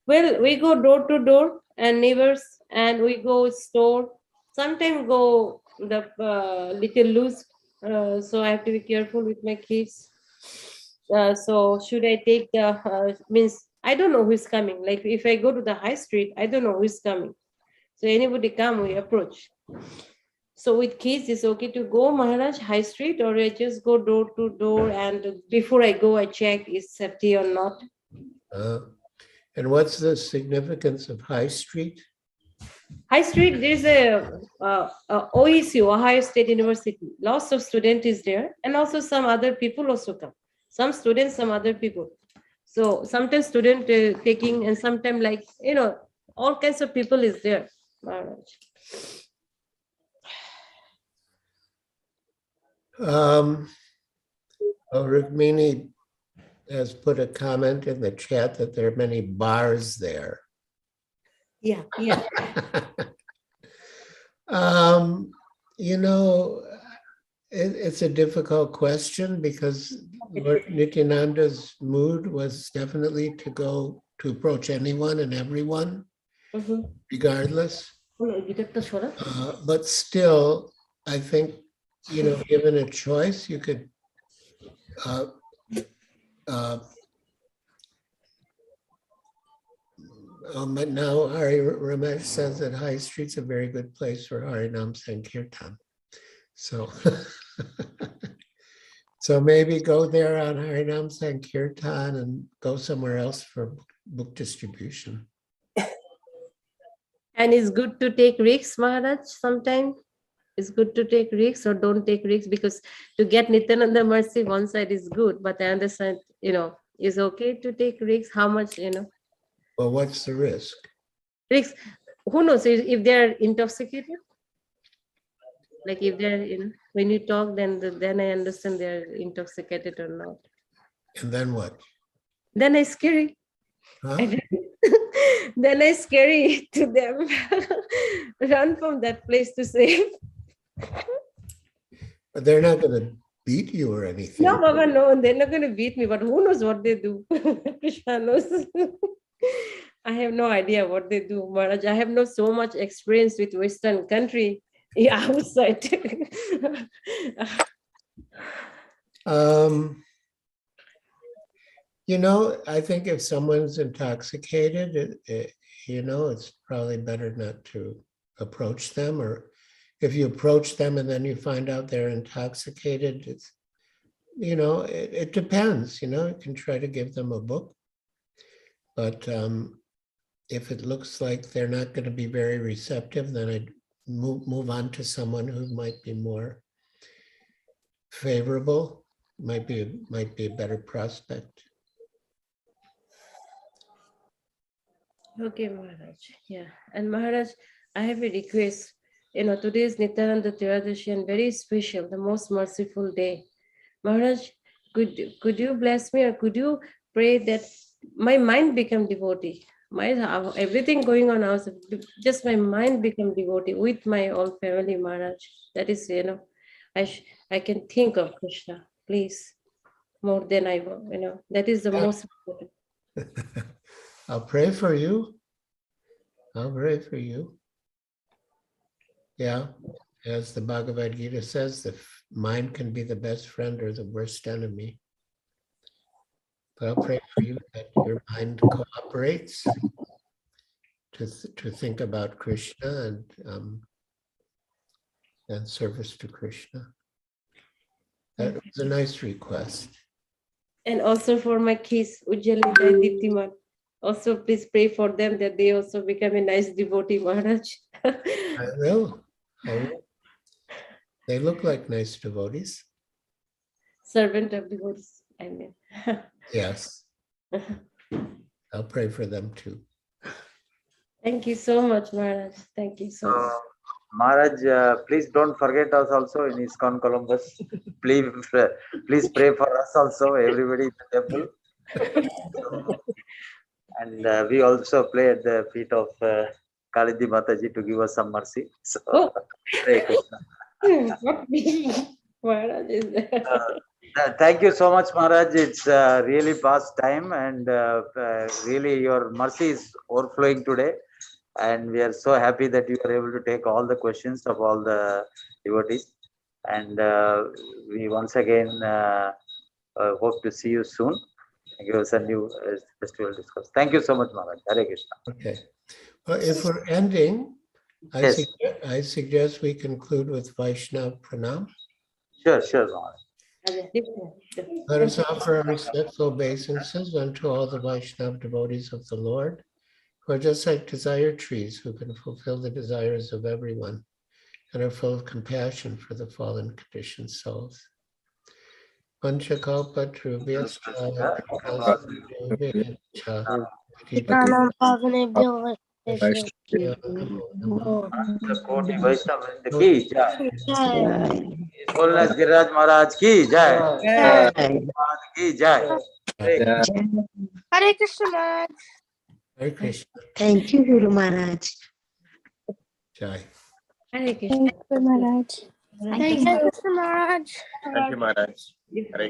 Well, we go door to door and neighbors, and we go store. Sometimes go the little loose, so I have to be careful with my kids. So should I take the means I don't know who's coming. Like if I go to the high street, I don't know who's coming. So anybody come, we approach. So with kids, it's okay to go Maharaj high street, or I just go door to door, and before I go, I check is safety or not. And what's the significance of High Street? High Street, there's a OEC, Ohio State University. Lots of students is there, and also some other people also come. Some students, some other people. So sometimes student taking, and sometimes all kinds of people is there, Maharaj. Rukmini has put a comment in the chat that there are many bars there. Yeah. It's a difficult question because Lord Nityananda's mood was definitely to approach anyone and everyone, regardless. But still, I think, given a choice, you could but now Hari Ramesh says that High Street's a very good place for Harinam Sankirtan. So, so maybe go there on Harinam Sankirtan and go somewhere else for book distribution. And it's good to take risks, Maharaj, sometimes. It's good to take risks or don't take risks, because to get Nityananda mercy, one side is good, but the other side, is okay to take risks. How much, Well, what's the risk? Risks, who knows if they're intoxicated? Like if they're, when you talk, then I understand they're intoxicated or not. And then what? Then I scary. Huh? Then I scary to them. Run from that place to save. But they're not going to beat you or anything. No, Baba, no, they're not going to beat me, but who knows what they do? Krishna knows. I have no idea what they do, Maharaj. I have not so much experience with Western country outside. You know, I think if someone's intoxicated, you know, it's probably better not to approach them, or if you approach them and then you find out they're intoxicated, it's, you know, it depends, you know, you can try to give them a book, but if it looks like they're not going to be very receptive, then I'd move on to someone who might be more favorable, might be a better prospect. Okay, Maharaj. Yeah. And Maharaj, I have a request. You know, today is Nityananda Trayodashi and very special, the most merciful day. Maharaj, could you bless me, or could you pray that my mind become devotee? Everything going on house, just my mind become devotee with my own family, Maharaj. That is, you know, I can think of Krishna, please, more than I, you know, that is the most important. I'll pray for you. I'll pray for you. Yeah, as the Bhagavad Gita says, the mind can be the best friend or the worst enemy. But I'll pray for you that your mind cooperates to think about Krishna and service to Krishna. That was a nice request. And also for my kids, Ujjalita and Diptiman. Also, please pray for them that they also become a nice devotee, Maharaj. I will. They look like nice devotees. Servant of devotees, I mean. Yes. I'll pray for them too. Thank you so much, Maharaj. Thank you so much. Maharaj, please don't forget us also in ISKCON Columbus. Please pray for us also, everybody in the temple. And we also play at the feet of Krishna Mataji to give us some mercy. So, Hare Krishna. Maharaj is there. Thank you so much, Maharaj. It's really past time, and really your mercy is overflowing today. And we are so happy that you are able to take all the questions of all the devotees. And we once again hope to see you soon. Give us a new festival discourse. Thank you so much, Maharaj. Hare Krishna. Okay. Well, if we're ending, Yes. I suggest we conclude with Vaishnav Pranam. Sure, Maharaj. Let us offer our respectful obeisances unto all the Vaishnav devotees of the Lord, who are just like desire trees, who can fulfill the desires of everyone and are full of compassion for the fallen conditioned souls. Panchakalpa Trubhyascha Koti Vaishnava ki jai. Bolna Giriraj Maharaj ki jai. Maharaj ki jai. Hare Krishna Maharaj. Hare Krishna. Thank you, Guru Maharaj. Jai. Hare Krishna. Thank you, Maharaj. Thank you, Maharaj. Hare